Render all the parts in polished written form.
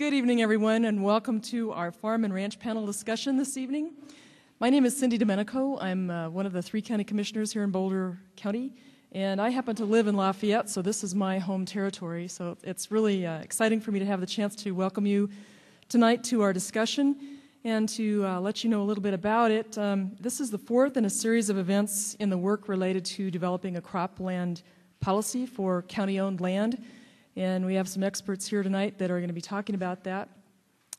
Good evening, everyone, and welcome to our Farm and Ranch panel discussion this evening. My name is Cindy Dominico. I'm one of the 3 county commissioners here in Boulder County, and I happen to live in Lafayette, so this is my home territory. So it's really exciting for me to have the chance to welcome you tonight to our discussion and to let you know a little bit about it. This is the 4th in a series of events in the work related to developing a cropland policy for county-owned land. And we have some experts here tonight that are going to be talking about that.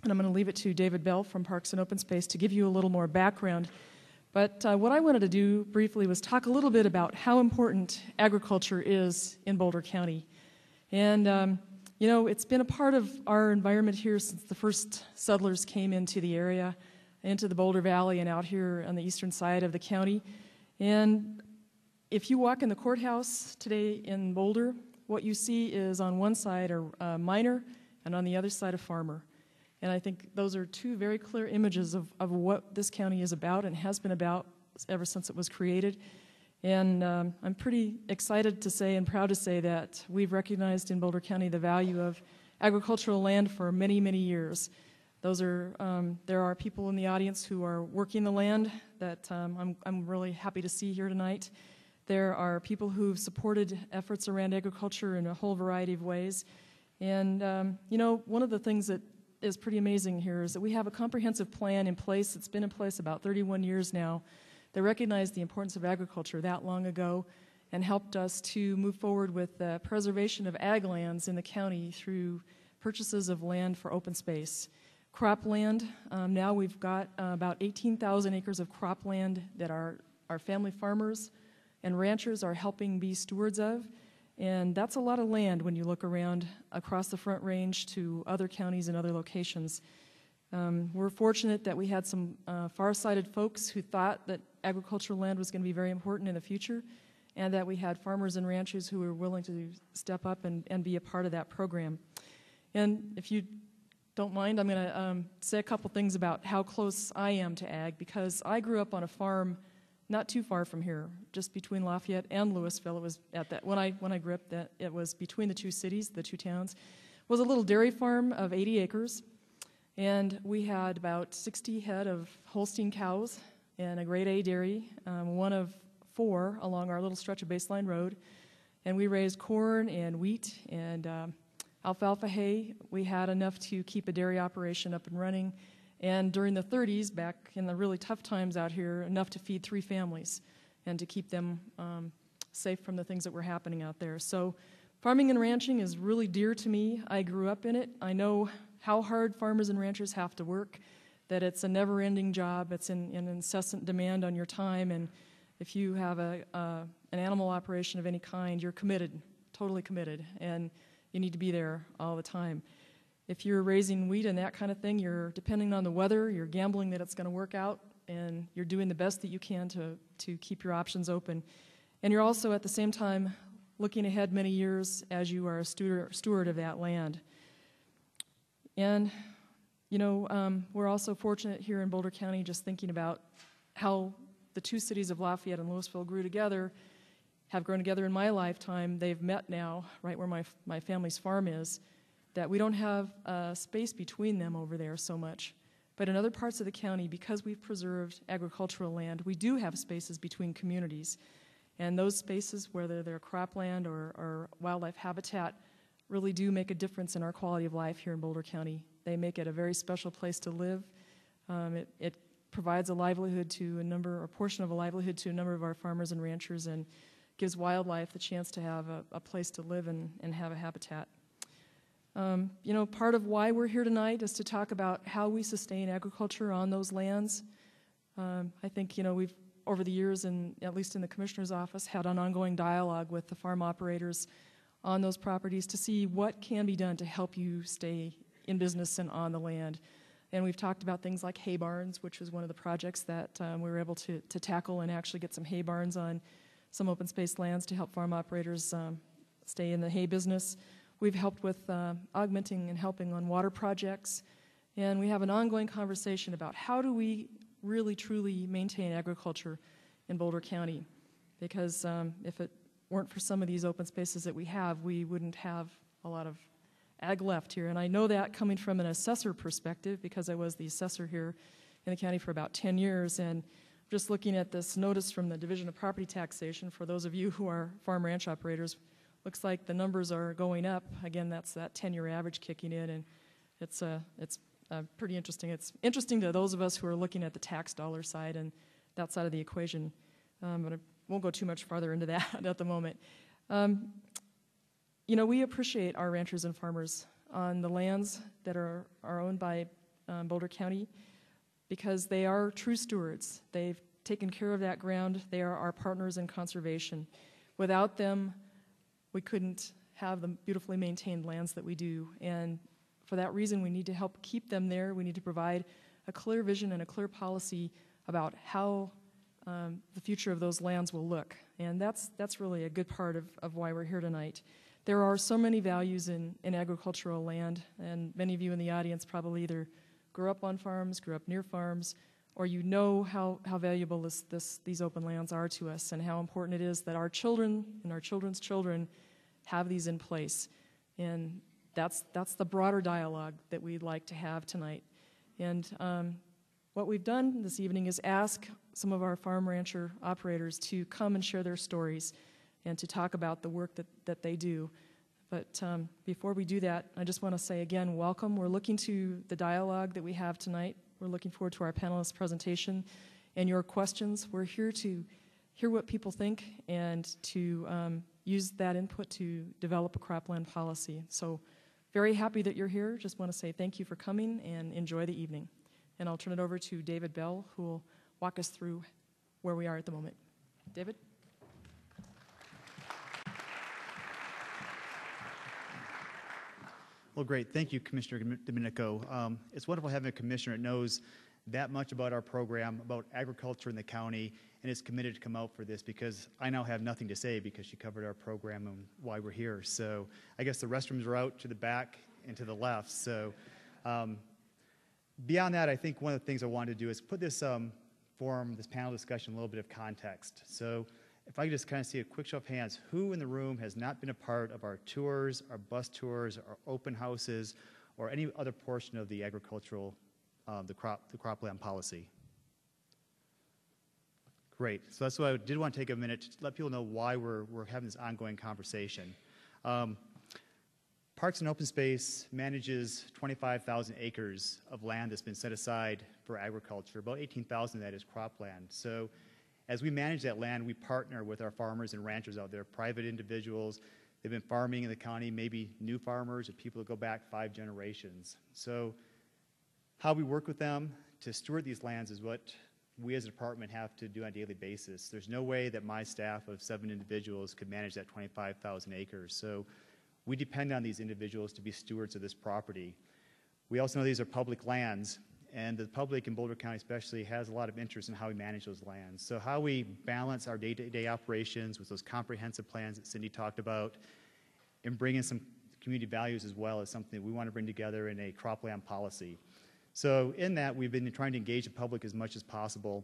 And I'm going to leave it to David Bell from Parks and Open Space to give you a little more background. But what I wanted to do briefly was talk a little bit about how important agriculture is in Boulder County. And, you know, it's been a part of our environment here since the first settlers came into the area, into the Boulder Valley and out here on the eastern side of the county. And if you walk in the courthouse today in Boulder, what you see is on one side a miner and on the other side a farmer. And I think those are 2 very clear images of what this county is about and has been about ever since it was created. And I'm pretty excited to say and proud to say that we've recognized in Boulder County the value of agricultural land for many, many years. There are people in the audience who are working the land that I'm really happy to see here tonight. There are people who've supported efforts around agriculture in a whole variety of ways. And, you know, one of the things that is pretty amazing here is that we have a comprehensive plan in place. It's been in place about 31 years now. That recognized the importance of agriculture that long ago and helped us to move forward with the preservation of ag lands in the county through purchases of land for open space. Cropland, now we've got about 18,000 acres of cropland that our family farmers and ranchers are helping be stewards of, and that's a lot of land when you look around across the Front Range to other counties and other locations. We're fortunate that we had some far-sighted folks who thought that agricultural land was going to be very important in the future, and that we had farmers and ranchers who were willing to step up and be a part of that program. And if you don't mind, I'm going to say a couple things about how close I am to ag, because I grew up on a farm not too far from here, just between Lafayette and Louisville. It was at that when I grew up, that it was between the 2 cities, the 2 towns. It was a little dairy farm of 80 acres, and we had about 60 head of Holstein cows and a grade A dairy, one of 4 along our little stretch of Baseline Road. And we raised corn and wheat and alfalfa hay. We had enough to keep a dairy operation up and running. And during the 30s, back in the really tough times out here, enough to feed 3 families and to keep them safe from the things that were happening out there. So farming and ranching is really dear to me. I grew up in it. I know how hard farmers and ranchers have to work, that it's a never-ending job. It's an incessant demand on your time, and if you have an animal operation of any kind, you're committed, totally committed, and you need to be there all the time. If you're raising wheat and that kind of thing, you're depending on the weather, you're gambling that it's going to work out, and you're doing the best that you can to keep your options open. And you're also at the same time looking ahead many years as you are a steward of that land. And, you know, we're also fortunate here in Boulder County, just thinking about how the 2 cities of Lafayette and Louisville have grown together in my lifetime. They've met now, right where my family's farm is, that we don't have space between them over there so much. But in other parts of the county, because we've preserved agricultural land, we do have spaces between communities. And those spaces, whether they're cropland or wildlife habitat, really do make a difference in our quality of life here in Boulder County. They make it a very special place to live. It provides a livelihood to a portion of a livelihood to a number of our farmers and ranchers, and gives wildlife the chance to have a place to live and have a habitat. You know, part of why we're here tonight is to talk about how we sustain agriculture on those lands. I think, you know, we've, over the years, at least in the Commissioner's office, had an ongoing dialogue with the farm operators on those properties to see what can be done to help you stay in business and on the land. And we've talked about things like hay barns, which was one of the projects that we were able to tackle and actually get some hay barns on some open space lands to help farm operators stay in the hay business. We've helped with augmenting and helping on water projects, and we have an ongoing conversation about how do we really truly maintain agriculture in Boulder County, because if it weren't for some of these open spaces that we have, we wouldn't have a lot of ag left here. And I know that coming from an assessor perspective because I was the assessor here in the county for about 10 years. And just looking at this notice from the Division of Property Taxation, for those of you who are farm ranch operators, looks like the numbers are going up. Again, that's that 10-year average kicking in, and it's pretty interesting. It's interesting to those of us who are looking at the tax dollar side and that side of the equation, but I won't go too much farther into that at the moment. You know, we appreciate our ranchers and farmers on the lands that are owned by Boulder County because they are true stewards. They've taken care of that ground. They are our partners in conservation. Without them, we couldn't have the beautifully maintained lands that we do. And for that reason, we need to help keep them there. We need to provide a clear vision and a clear policy about how the future of those lands will look. And that's really a good part of why we're here tonight. There are so many values in agricultural land, and many of you in the audience probably either grew up on farms, grew up near farms, or you know how valuable these open lands are to us and how important it is that our children and our children's children have these in place. And that's the broader dialogue that we'd like to have tonight. And what we've done this evening is ask some of our farm rancher operators to come and share their stories and to talk about the work that they do. But before we do that, I just want to say again, welcome. We're looking to the dialogue that we have tonight. We're looking forward to our panelists' presentation and your questions. We're here to hear what people think and to use that input to develop a cropland policy. So very happy that you're here. Just want to say thank you for coming and enjoy the evening. And I'll turn it over to David Bell, who will walk us through where we are at the moment. David? Well, great. Thank you, Commissioner Dominico. It's wonderful having a commissioner that knows that much about our program, about agriculture in the county, and is committed to come out for this because I now have nothing to say because she covered our program and why we're here. So I guess the restrooms are out to the back and to the left. So beyond that, I think one of the things I wanted to do is put this forum, this panel discussion, a little bit of context. So if I could just kind of see a quick show of hands, who in the room has not been a part of our tours, our bus tours, our open houses, or any other portion of the agricultural, the cropland policy? Great. So that's why I did want to take a minute to let people know why we're having this ongoing conversation. Parks and Open Space manages 25,000 acres of land that's been set aside for agriculture. About 18,000 of that is cropland. So as we manage that land, we partner with our farmers and ranchers out there, private individuals. They've been farming in the county, maybe new farmers or people that go back 5 generations. So how we work with them to steward these lands is what we as a department have to do on a daily basis. There's no way that my staff of 7 individuals could manage that 25,000 acres. So we depend on these individuals to be stewards of this property. We also know these are public lands, and the public in Boulder County especially has a lot of interest in how we manage those lands. So how we balance our day-to-day operations with those comprehensive plans that Cindy talked about and bring in some community values as well is something that we want to bring together in a cropland policy. So in that, we've been trying to engage the public as much as possible.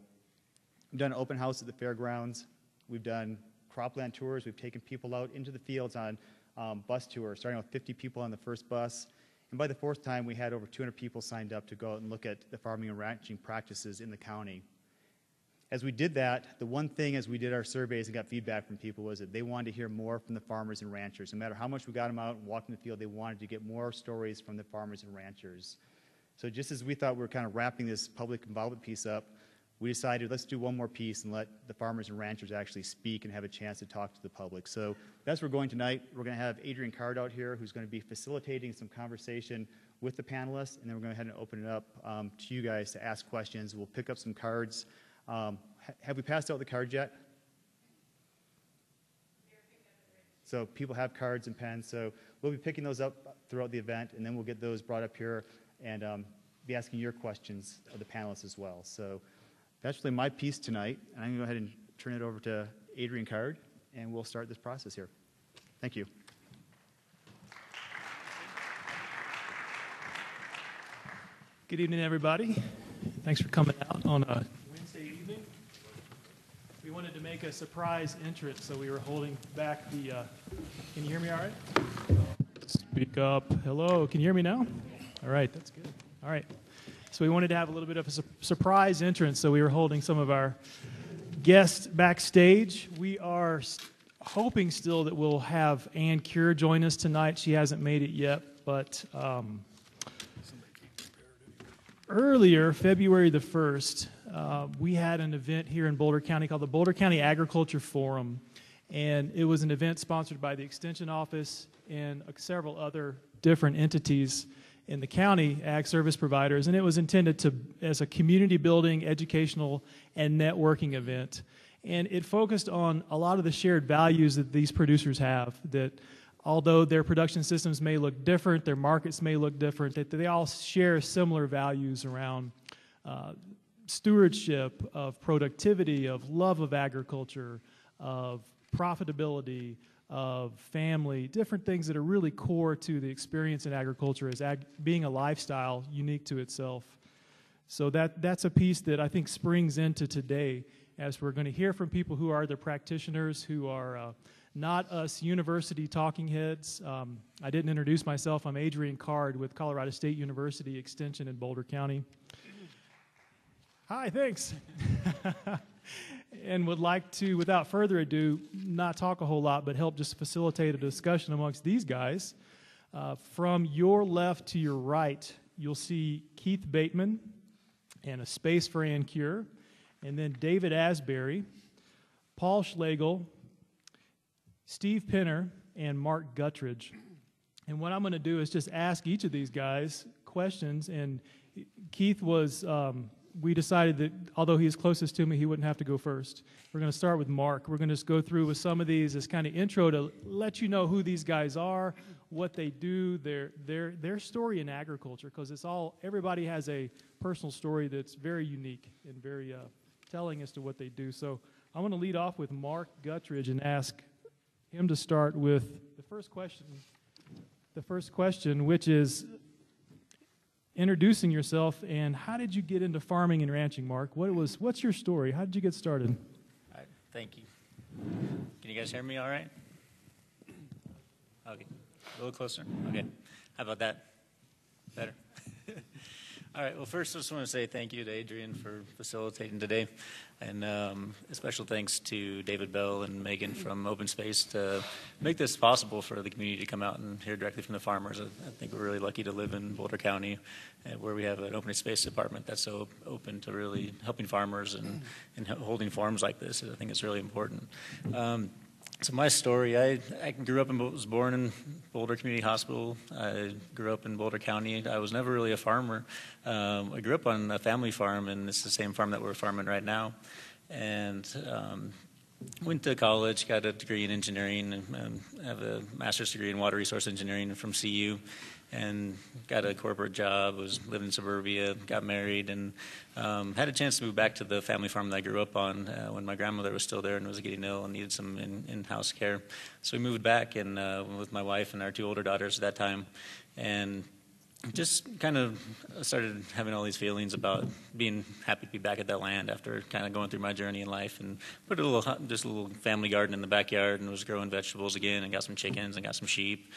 We've done an open house at the fairgrounds. We've done cropland tours. We've taken people out into the fields on bus tours, starting with 50 people on the first bus. And by the 4th time, we had over 200 people signed up to go out and look at the farming and ranching practices in the county. As we did that, the one thing as we did our surveys and got feedback from people was that they wanted to hear more from the farmers and ranchers. No matter how much we got them out and walked in the field, they wanted to get more stories from the farmers and ranchers. So just as we thought we were kind of wrapping this public involvement piece up, we decided let's do one more piece and let the farmers and ranchers actually speak and have a chance to talk to the public. So that's where we're going tonight. We're going to have Adrian out here who's going to be facilitating some conversation with the panelists, and then we're going to go ahead and open it up to you guys to ask questions. We'll pick up some cards. Have we passed out the cards yet? So people have cards and pens, so we'll be picking those up throughout the event, and then we'll get those brought up here and be asking your questions of the panelists as well. So that's really my piece tonight, and I'm going to go ahead and turn it over to Adrian Card, and we'll start this process here. Thank you. Good evening, everybody. Thanks for coming out on a Wednesday evening. We wanted to make a surprise entrance, so we were holding back the, can you hear me all right? Speak up. Hello, can you hear me now? All right, that's good. All right. So we wanted to have a little bit of a surprise entrance, so we were holding some of our guests backstage. We are hoping still that we'll have Ann Cure join us tonight. She hasn't made it yet, but earlier, February the 1st, we had an event here in Boulder County called the Boulder County Agriculture Forum, and it was an event sponsored by the Extension Office and several other different entities in the county, ag service providers, and it was intended as a community building, educational, and networking event. And it focused on a lot of the shared values that these producers have, that although their production systems may look different, their markets may look different, that they all share similar values around stewardship, of productivity, of love of agriculture, of profitability, of family, different things that are really core to the experience in agriculture as being a lifestyle unique to itself. So that's a piece that I think springs into today, as we're going to hear from people who are the practitioners, who are not us university talking heads. I didn't introduce myself. I'm Adrian Card with Colorado State University Extension in Boulder County. Hi, thanks. And would like to, without further ado, not talk a whole lot, but help just facilitate a discussion amongst these guys. From your left to your right, you'll see Keith Bateman and a space for Ann Cure, and then David Asbury, Paul Schlagel, Steve Penner, and Mark Guttridge. And what I'm going to do is just ask each of these guys questions, and Keith was... we decided that although he is closest to me, he wouldn't have to go first. We're going to start with Mark. We're going to just go through with some of these as kind of intro to let you know who these guys are, what they do, their story in agriculture, because everybody has a personal story that's very unique and very telling as to what they do. So I want to lead off with Mark Guttridge and ask him to start with the first question, which is introducing yourself, and how did you get into farming and ranching, Mark? What's your story? How did you get started? All right, thank you. Can you guys hear me all right? Okay, a little closer. Okay, how about that? Better? All right, well, first I just want to say thank you to Adrian for facilitating today, and a special thanks to David Bell and Megan from Open Space to make this possible for the community to come out and hear directly from the farmers. I think we're really lucky to live in Boulder County, where we have an open space department that's so open to really helping farmers and holding forums like this. I think it's really important. So my story, I grew up was born in Boulder Community Hospital. I grew up in Boulder County. I was never really a farmer. I grew up on a family farm, and it's the same farm that we're farming right now. And went to college, got a degree in engineering, and have a master's degree in water resource engineering from CU, and got a corporate job, was living in suburbia, got married, and had a chance to move back to the family farm that I grew up on when my grandmother was still there and was getting ill and needed some in-house care. So we moved back and with my wife and our two older daughters at that time, and just kind of started having all these feelings about being happy to be back at that land after kind of going through my journey in life, and put a little family garden in the backyard and was growing vegetables again, and got some chickens and got some sheep.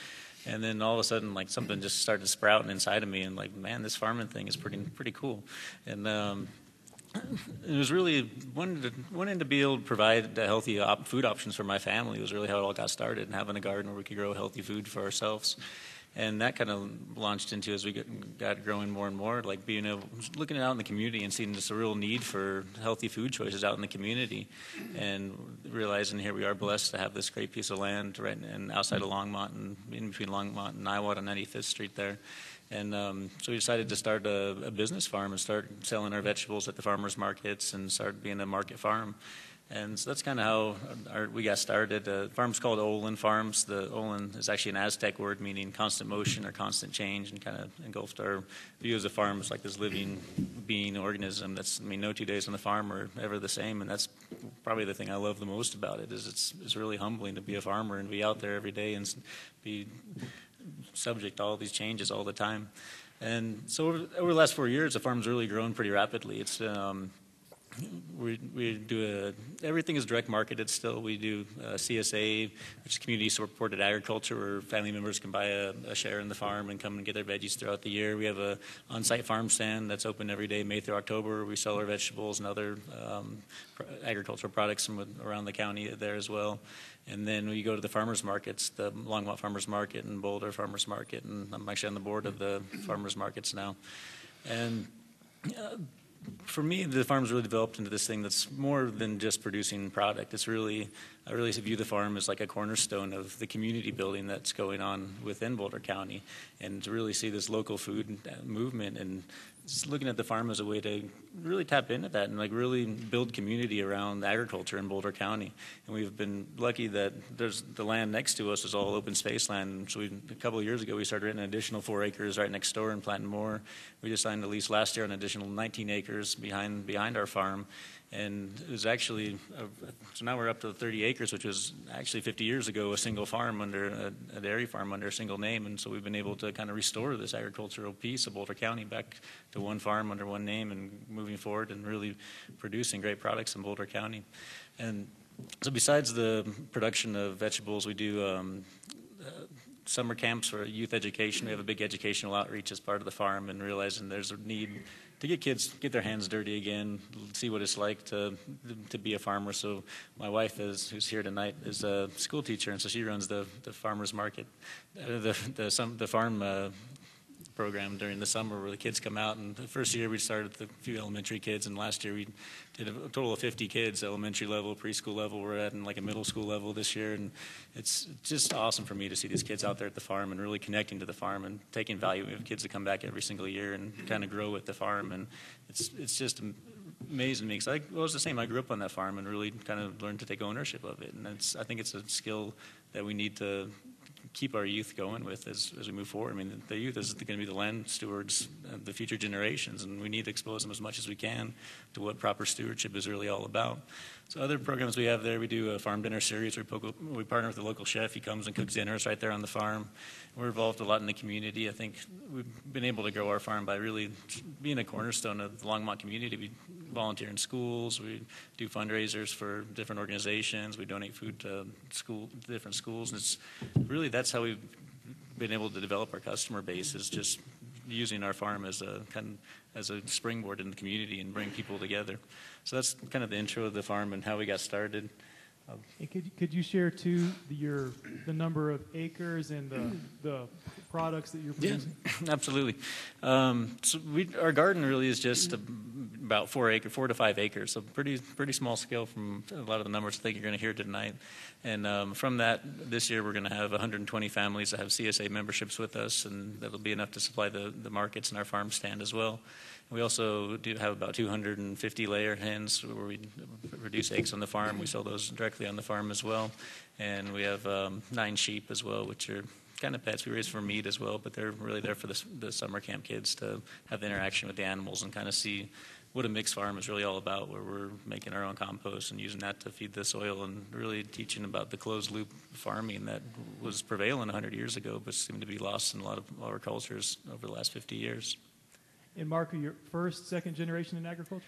And then all of a sudden, like, something just started sprouting inside of me, and like, man, this farming thing is pretty cool. And it was really wanting to be able to provide healthy food options for my family was really how it all got started, and having a garden where we could grow healthy food for ourselves. And that kind of launched into, as we got growing more and more, like looking out in the community and seeing just a real need for healthy food choices out in the community, and realizing here we are blessed to have this great piece of land right and outside of Longmont and in between Longmont and Iowa on 95th Street there. And so we decided to start a business farm and start selling our vegetables at the farmers markets and start being a market farm. And so that's kind of how we got started. The farm's called Olin Farms. The Olin is actually an Aztec word meaning constant motion or constant change, and kind of engulfed our view as a farm as like this living being organism that's, no 2 days on the farm are ever the same. And that's probably the thing I love the most about it, is it's really humbling to be a farmer and be out there every day and be subject to all these changes all the time. And so over the last 4 years, the farm's really grown pretty rapidly. It's we do everything is direct marketed still. We do CSA, which is community supported agriculture, where family members can buy a share in the farm and come and get their veggies throughout the year. We have a on-site farm stand that's open every day, May through October. We sell our vegetables and other agricultural products from around the county there as well. And then we go to the farmers markets, the Longmont Farmers Market and Boulder Farmers Market, and I'm actually on the board of the farmers markets now. And for me, the farm's really developed into this thing that's more than just producing product. It's really, I really view the farm as like a cornerstone of the community building that's going on within Boulder County, and to really see this local food movement and just looking at the farm as a way to really tap into that and like really build community around agriculture in Boulder County. And we've been lucky that there's the land next to us is all open space land. So a couple of years ago, we started renting an additional 4 acres right next door and planting more. We just signed a lease last year on an additional 19 acres behind our farm. And it was actually, so now we're up to 30 acres, which was actually 50 years ago a single farm under a dairy farm under a single name. And so we've been able to kind of restore this agricultural piece of Boulder County back to one farm under one name and moving forward and really producing great products in Boulder County. And so besides the production of vegetables, we do summer camps for youth education. We have a big educational outreach as part of the farm, and realizing there's a need to get kids get their hands dirty again, see what it's like to be a farmer. So my wife who's here tonight, is a school teacher, and so she runs the farmers market, the farm program during the summer where the kids come out. And the first year we started with a few elementary kids, and last year we did a total of 50 kids, elementary level, preschool level. We're at in like a middle school level this year, and it's just awesome for me to see these kids out there at the farm and really connecting to the farm and taking value. We have kids that come back every single year and kind of grow with the farm, and it's just amazing to me, because I was the same. I grew up on that farm and really kind of learned to take ownership of it, and I think it's a skill that we need to keep our youth going with as we move forward. I mean, the youth is going to be the land stewards of the future generations, and we need to expose them as much as we can to what proper stewardship is really all about. So other programs we have there, we do a farm dinner series. We partner with the local chef. He comes and cooks dinners right there on the farm. We're involved a lot in the community. I think we've been able to grow our farm by really being a cornerstone of the Longmont community. We volunteer in schools. We do fundraisers for different organizations. We donate food to different schools. And it's really, that's how we've been able to develop our customer base, is just using our farm as a springboard in the community and bring people together. So that's kind of the intro of the farm and how we got started. And could you share too the number of acres and the products that you're producing? Yeah, absolutely. So our garden really is just about 4 to 5 acres, so pretty small scale from a lot of the numbers I think you're going to hear tonight. And from that, this year we're going to have 120 families that have CSA memberships with us, and that'll be enough to supply the markets and our farm stand as well. We also do have about 250 layer hens where we produce eggs on the farm. We sell those directly on the farm as well. And we have 9 sheep as well, which are kind of pets we raise for meat as well, but they're really there for the summer camp kids to have the interaction with the animals and kind of see what a mixed farm is really all about, where we're making our own compost and using that to feed the soil, and really teaching about the closed loop farming that was prevalent 100 years ago but seemed to be lost in a lot of our cultures over the last 50 years. And Mark, are you first, second generation in agriculture?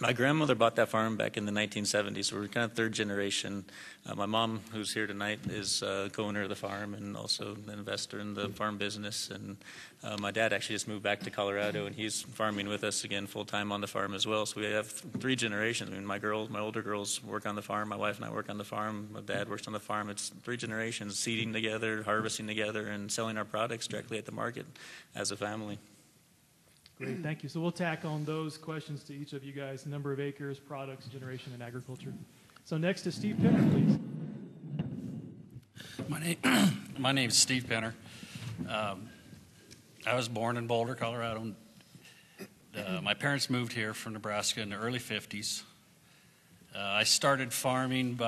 My grandmother bought that farm back in the 1970s, so we're kind of third generation. My mom, who's here tonight, is co-owner of the farm and also an investor in the farm business. And my dad actually just moved back to Colorado, and he's farming with us again full-time on the farm as well. So we have 3 generations. I mean, my older girls work on the farm. My wife and I work on the farm. My dad works on the farm. It's 3 generations seeding together, harvesting together, and selling our products directly at the market as a family. Great, thank you. So we'll tack on those questions to each of you guys: number of acres, products, generation, and agriculture. So next is Steve Penner, please. My name is Steve Penner. I was born in Boulder, Colorado. My parents moved here from Nebraska in the early 50s. I started farming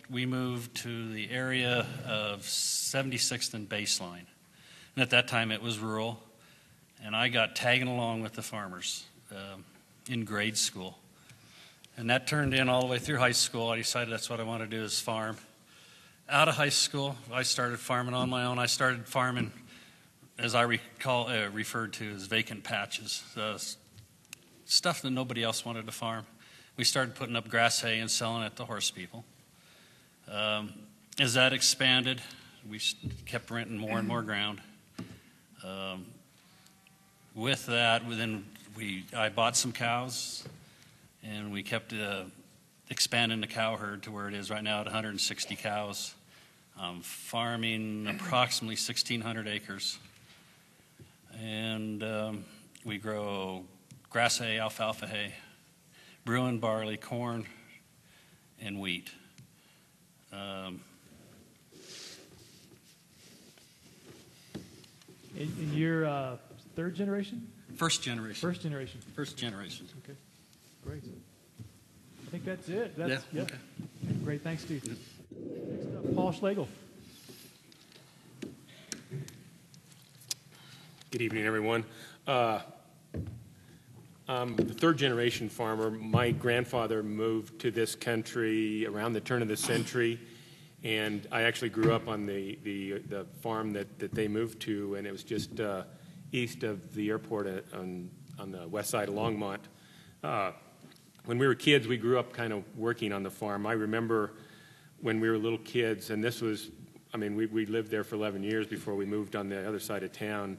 we moved to the area of 76th and Baseline. And at that time it was rural. And I got tagging along with the farmers in grade school. And that turned in all the way through high school. I decided that's what I want to do, is farm. Out of high school, I started farming on my own. I started farming, as I referred to as vacant patches. stuff that nobody else wanted to farm. We started putting up grass hay and selling it to horse people. As that expanded, we kept renting more and more ground. With that, I bought some cows, and we kept expanding the cow herd to where it is right now at 160 cows. Farming approximately 1,600 acres. And we grow grass hay, alfalfa hay, brewing barley, corn, and wheat. And you're third generation? First generation. First generation. First generation. Okay, great. I think that's it. That's, Yeah, okay. Great, thanks, Steve. Next up, Paul Schlagel. Good evening, everyone. I'm the third generation farmer. My grandfather moved to this country around the turn of the century, and I actually grew up on the farm that they moved to, and it was just east of the airport on the west side of Longmont. When we were kids, we grew up kind of working on the farm. I remember when we were little kids, and this was, we lived there for 11 years before we moved on the other side of town,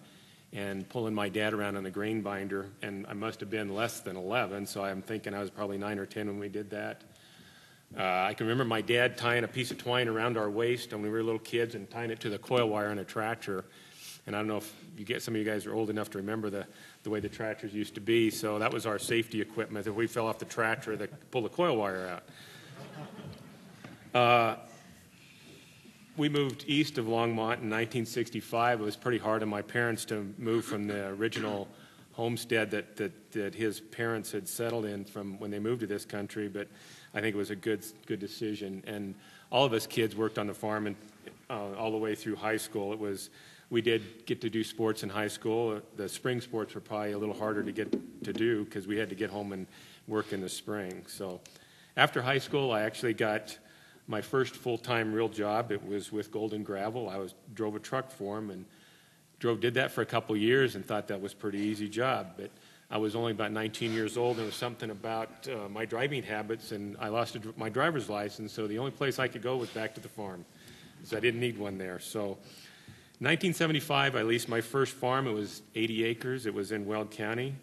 and pulling my dad around on the grain binder, and I must have been less than 11, so I'm thinking I was probably 9 or 10 when we did that. I can remember my dad tying a piece of twine around our waist when we were little kids and tying it to the coil wire on a tractor. And I don't know if some of you guys are old enough to remember the way the tractors used to be, so that was our safety equipment. If we fell off the tractor, they pull the coil wire out. We moved east of Longmont in 1965. It was pretty hard on my parents to move from the original homestead that his parents had settled in from when they moved to this country, but I think it was a good decision. And all of us kids worked on the farm and all the way through high school. We did get to do sports in high school. The spring sports were probably a little harder to get to do because we had to get home and work in the spring. So after high school, I actually got my first full-time real job. It was with Golden Gravel. I drove a truck for them and did that for a couple years and thought that was a pretty easy job. But I was only about 19 years old, and there was something about my driving habits, and I lost my driver's license, so the only place I could go was back to the farm, because I didn't need one there. So 1975, I leased my first farm. It was 80 acres. It was in Weld County.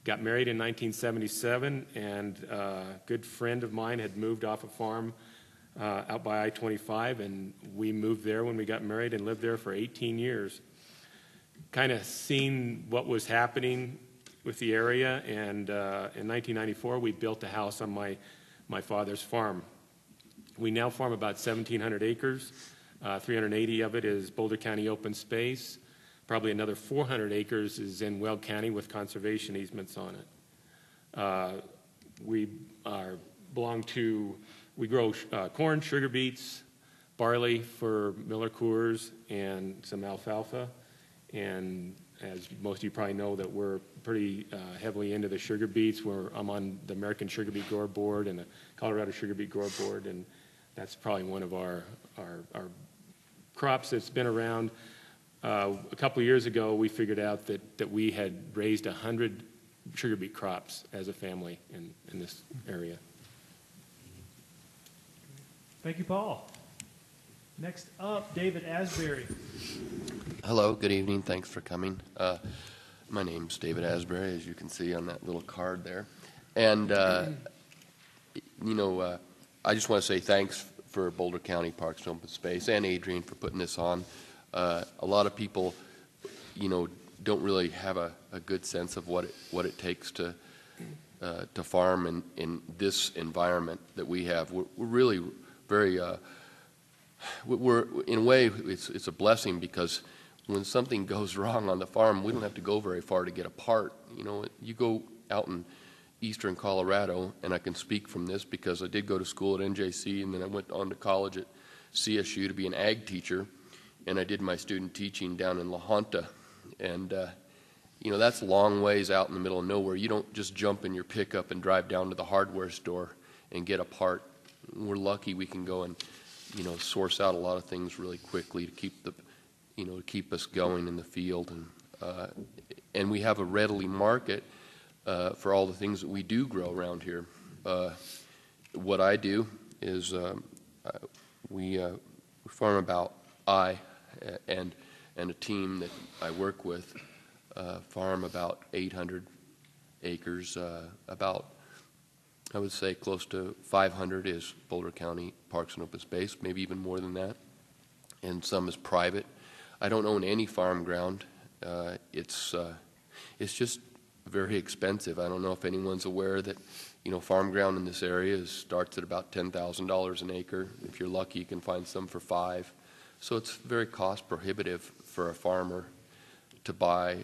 Got married in 1977, and a good friend of mine had moved off a farm out by I-25, and we moved there when we got married and lived there for 18 years. Kind of seen what was happening with the area, and in 1994 we built a house on my father's farm. We now farm about 1,700 acres. 380 of it is Boulder County open space. Probably another 400 acres is in Weld County with conservation easements on it. We grow corn, sugar beets, barley for Miller Coors, and some alfalfa. And as most of you probably know, that we're pretty heavily into the sugar beets. I'm on the American Sugar Beet Grower Board and the Colorado Sugar Beet Grower Board, and that's probably one of our crops that's been around. A couple of years ago, we figured out that we had raised 100 sugar beet crops as a family in this area. Thank you, Paul. Next up, David Asbury. Hello, good evening. Thanks for coming. My name's David Asbury, as you can see on that little card there. And, I just want to say thanks for Boulder County Parks and Open Space and Adrian for putting this on. A lot of people, don't really have a good sense of what it takes to farm in this environment that we have. We're really very, we're in a way, it's a blessing because when something goes wrong on the farm, we don't have to go very far to get a part. You go out in eastern Colorado, and I can speak from this because I did go to school at NJC, and then I went on to college at CSU to be an ag teacher, and I did my student teaching down in La Junta. And, that's a long ways out in the middle of nowhere. You don't just jump in your pickup and drive down to the hardware store and get a part. We're lucky we can go and, source out a lot of things really quickly to keep us going in the field. And we have a readily market for all the things that we do grow around here. What I do is we farm about, and a team that I work with farm about 800 acres. About, I would say, close to 500 is Boulder County Parks and Open Space, maybe even more than that, and some is private. I don't own any farm ground. It's just very expensive. I don't know if anyone's aware that, farm ground in this area starts at about $10,000 an acre. If you're lucky, you can find some for $5,000. So it's very cost prohibitive for a farmer to buy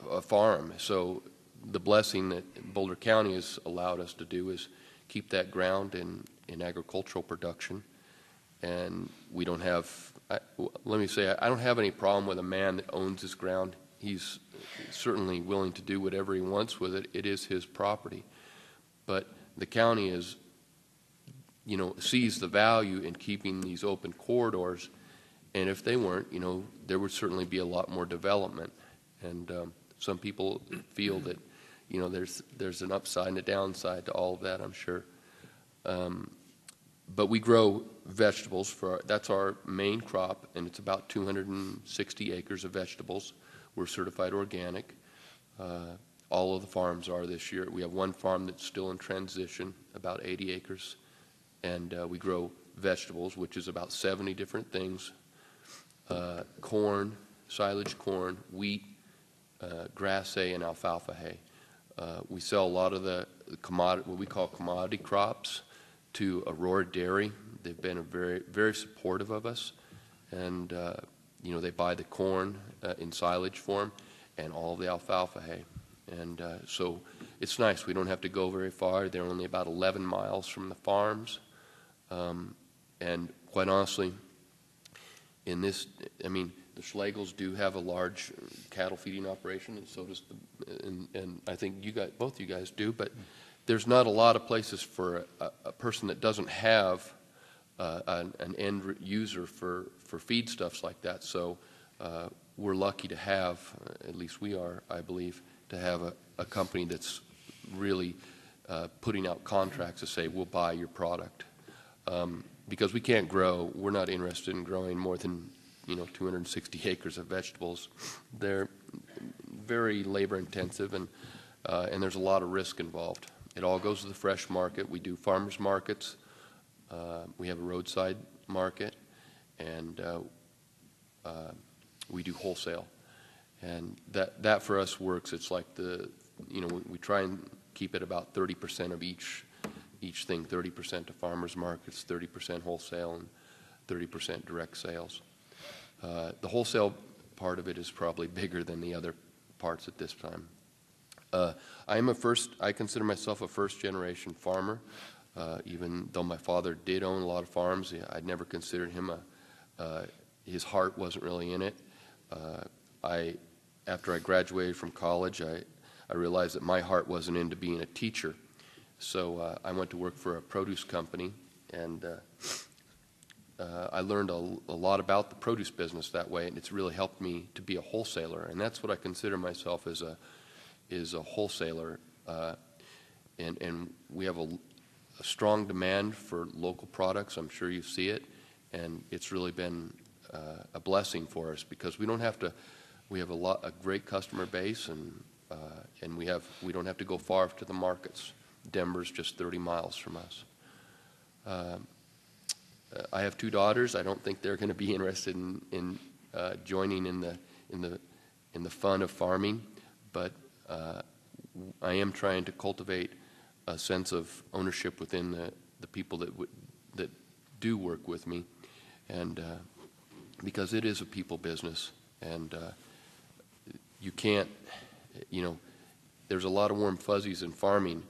a farm. So the blessing that Boulder County has allowed us to do is keep that ground in agricultural production. And we don't have, let me say, I don't have any problem with a man that owns his ground. He's certainly willing to do whatever he wants with it. It is his property. But the county is, sees the value in keeping these open corridors. And if they weren't, there would certainly be a lot more development. And some people feel that, there's an upside and a downside to all of that, I'm sure. But we grow vegetables that's our main crop, and it's about 260 acres of vegetables. We're certified organic. All of the farms are this year. We have one farm that's still in transition, about 80 acres, and we grow vegetables, which is about 70 different things. Corn, silage corn, wheat, grass hay, and alfalfa hay. We sell a lot of the what we call commodity crops to Aurora Dairy. They've been very, very supportive of us, and they buy the corn in silage form and all of the alfalfa hay. And so it's nice. We don't have to go very far. They're only about 11 miles from the farms. And quite honestly, in this, the Schlagels do have a large cattle feeding operation, and so does and I think both you guys do, but there's not a lot of places for a person that doesn't have an end user for feedstuffs like that. So we're lucky to have, at least we are, I believe, to have a company that's really putting out contracts to say, we'll buy your product. Because we can't grow, we're not interested in growing more than 260 acres of vegetables. They're very labor intensive, and there's a lot of risk involved. It all goes to the fresh market. We do farmers markets. We have a roadside market, and we do wholesale. And that for us works. It's like we try and keep it about 30% of each thing, 30% to farmers markets, 30% wholesale, and 30% direct sales. The wholesale part of it is probably bigger than the other parts at this time. I consider myself a first-generation farmer, even though my father did own a lot of farms. I'd never considered him his heart wasn't really in it. After I graduated from college, I realized that my heart wasn't into being a teacher. So I went to work for a produce company, and I learned a lot about the produce business that way, and it's really helped me to be a wholesaler. And that's what I consider myself as a wholesaler. And we have a strong demand for local products. I'm sure you see it, and it's really been a blessing for us because we don't have to. We have a great customer base, and we don't have to go far to the markets. Denver's just 30 miles from us. I have two daughters. I don't think they're going to be interested in joining in the fun of farming, but I am trying to cultivate a sense of ownership within the people that do work with me, and because it is a people business, and you can't, there's a lot of warm fuzzies in farming,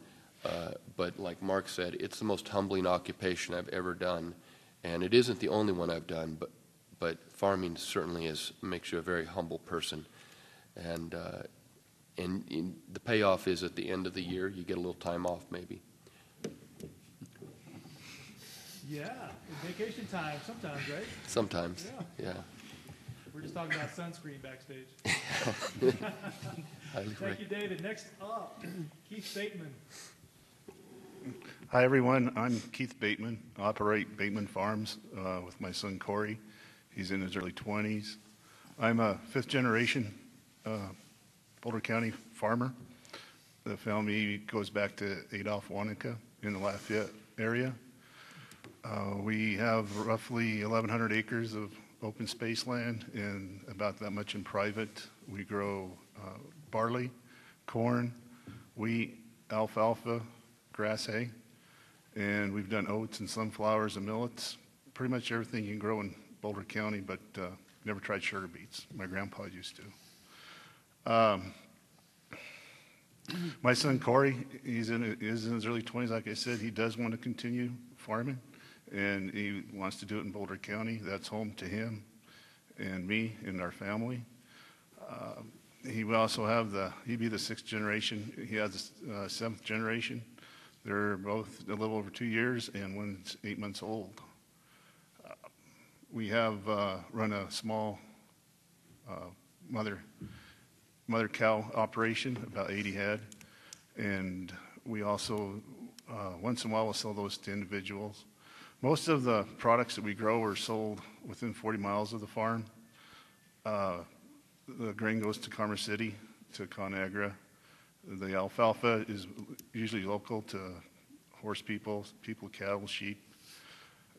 but like Mark said, it's the most humbling occupation I've ever done, and it isn't the only one I've done, but farming certainly makes you a very humble person, and the payoff is at the end of the year, you get a little time off maybe. Yeah, vacation time sometimes, right? Sometimes, yeah. We're just talking about sunscreen backstage. Highly Thank you, David. Next up, Keith Bateman. Hi, everyone. I'm Keith Bateman. I operate Bateman Farms with my son, Corey. He's in his early 20s. I'm a fifth-generation Boulder County farmer. The family goes back to Adolph Wanaka in the Lafayette area. We have roughly 1,100 acres of open space land and about that much in private. We grow barley, corn, wheat, alfalfa, grass hay, and we've done oats and sunflowers and millets. Pretty much everything you can grow in Boulder County, but never tried sugar beets. My grandpa used to. My son Corey, is in his early 20s. Like I said, he does want to continue farming, and he wants to do it in Boulder County. That's home to him and me and our family. He will also have he'd be the sixth generation. He has the seventh generation. They're both a little over 2 years, and one's 8 months old. We have run a small mother cow operation, about 80 head, and we also once in a while will sell those to individuals. Most of the products that we grow are sold within 40 miles of the farm. The grain goes to Commerce City, to ConAgra. The alfalfa is usually local to horse people, cattle, sheep.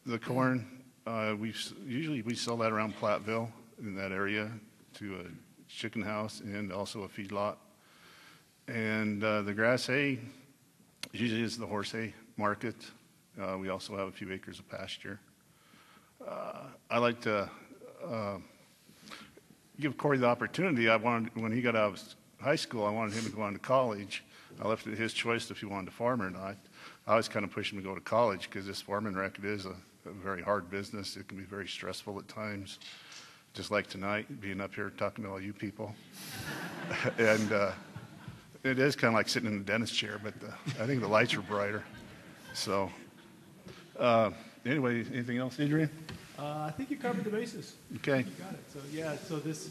The corn, we sell that around Platteville in that area to a chicken house and also a feedlot. And the grass hay usually is the horse hay market. We also have a few acres of pasture. I like to give Corey the opportunity. When he got out of high school, I wanted him to go on to college. I left it his choice if he wanted to farm or not. I always kind of pushed him to go to college because this farming racket is a very hard business. It can be very stressful at times, just like tonight, being up here talking to all you people. And it is kind of like sitting in a dentist chair, but I think the lights are brighter. So anyway, anything else, Adrian? I think you covered the bases. Okay. You got it. So yeah, so this,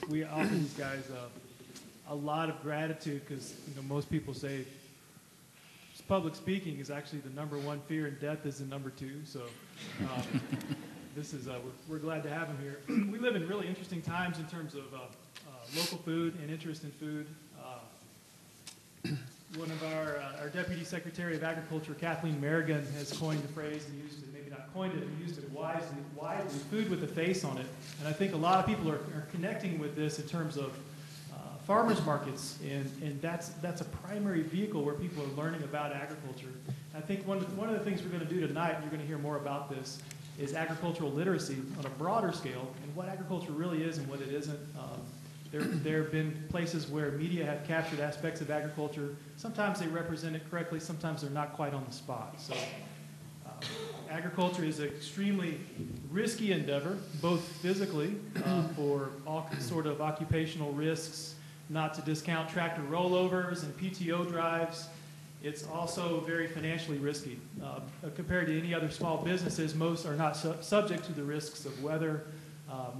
we offer these guys a lot of gratitude because, most people say public speaking is actually the number one fear, and death is the number two. So this is, we're glad to have him here. We live in really interesting times in terms of local food and interest in food. One of our Deputy Secretary of Agriculture, Kathleen Merrigan, has coined the phrase and used it, maybe not coined it, but used it widely, food with a face on it. And I think a lot of people are connecting with this in terms of farmers markets, and that's a primary vehicle where people are learning about agriculture. I think one of the things we're going to do tonight, and you're going to hear more about this, is agricultural literacy on a broader scale, and what agriculture really is and what it isn't. There have been places where media have captured aspects of agriculture. Sometimes they represent it correctly, sometimes they're not quite on the spot. So agriculture is an extremely risky endeavor, both physically for all sort of occupational risks, not to discount tractor rollovers and PTO drives. It's also very financially risky. Compared to any other small businesses, most are not subject to the risks of weather,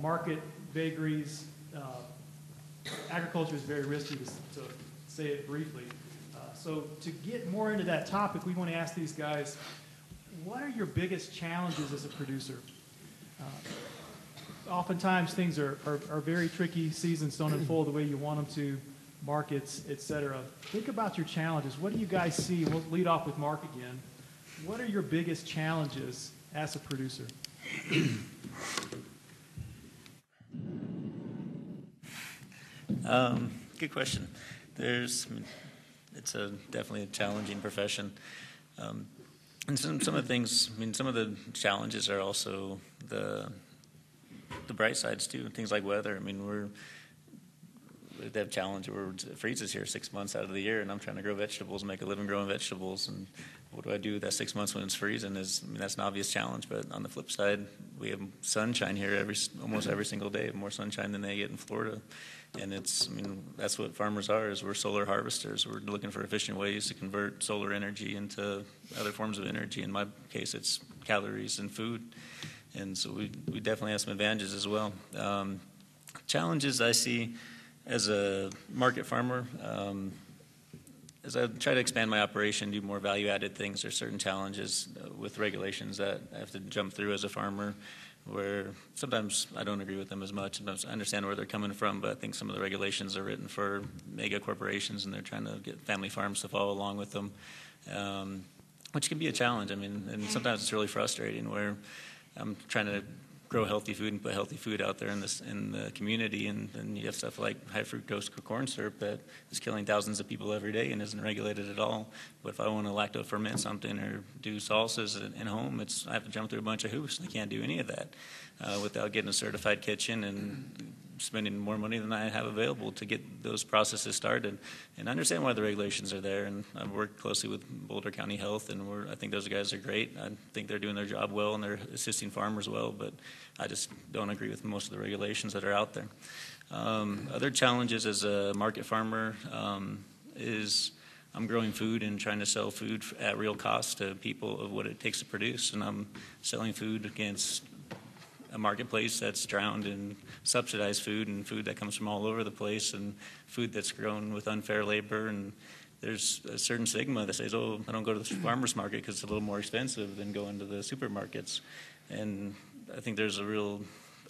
market vagaries. Agriculture is very risky, to say it briefly. So to get more into that topic, we want to ask these guys, what are your biggest challenges as a producer? Oftentimes things are very tricky. Seasons don't unfold the way you want them to, markets, etc. Think about your challenges. What do you guys see? We'll lead off with Mark again. What are your biggest challenges as a producer? Good question. It's definitely a challenging profession. And some of the things, some of the challenges are also the bright sides too. Things like weather. We have challenge where it freezes here 6 months out of the year, and I'm trying to grow vegetables, make a living growing vegetables, and what do I do that 6 months when it's freezing? That's an obvious challenge. But on the flip side, we have sunshine here almost every single day, more sunshine than they get in Florida. And that's what farmers are, is we're solar harvesters. We're looking for efficient ways to convert solar energy into other forms of energy. In my case, it's calories and food. And so we definitely have some advantages as well. Challenges I see as a market farmer, as I try to expand my operation, do more value-added things, there's certain challenges with regulations that I have to jump through as a farmer, where sometimes I don't agree with them as much. Sometimes I understand where they're coming from, but I think some of the regulations are written for mega corporations, and they're trying to get family farms to follow along with them, which can be a challenge. I mean, and sometimes it's really frustrating where I'm trying to grow healthy food and put healthy food out there in the community, and then you have stuff like high fructose corn syrup that is killing thousands of people every day and isn't regulated at all. But if I want to lacto ferment something or do salsas at home, I have to jump through a bunch of hoops. I can't do any of that without getting a certified kitchen and spending more money than I have available to get those processes started. And I understand why the regulations are there, and I've worked closely with Boulder County Health, and I think those guys are great. I think they're doing their job well, and they're assisting farmers well, but I just don't agree with most of the regulations that are out there. Other challenges as a market farmer is I'm growing food and trying to sell food at real cost to people of what it takes to produce, and I'm selling food against a marketplace that's drowned in subsidized food and food that comes from all over the place and food that's grown with unfair labor. And there's a certain stigma that says, oh, I don't go to the farmer's market because it's a little more expensive than going to the supermarkets. And I think there's a real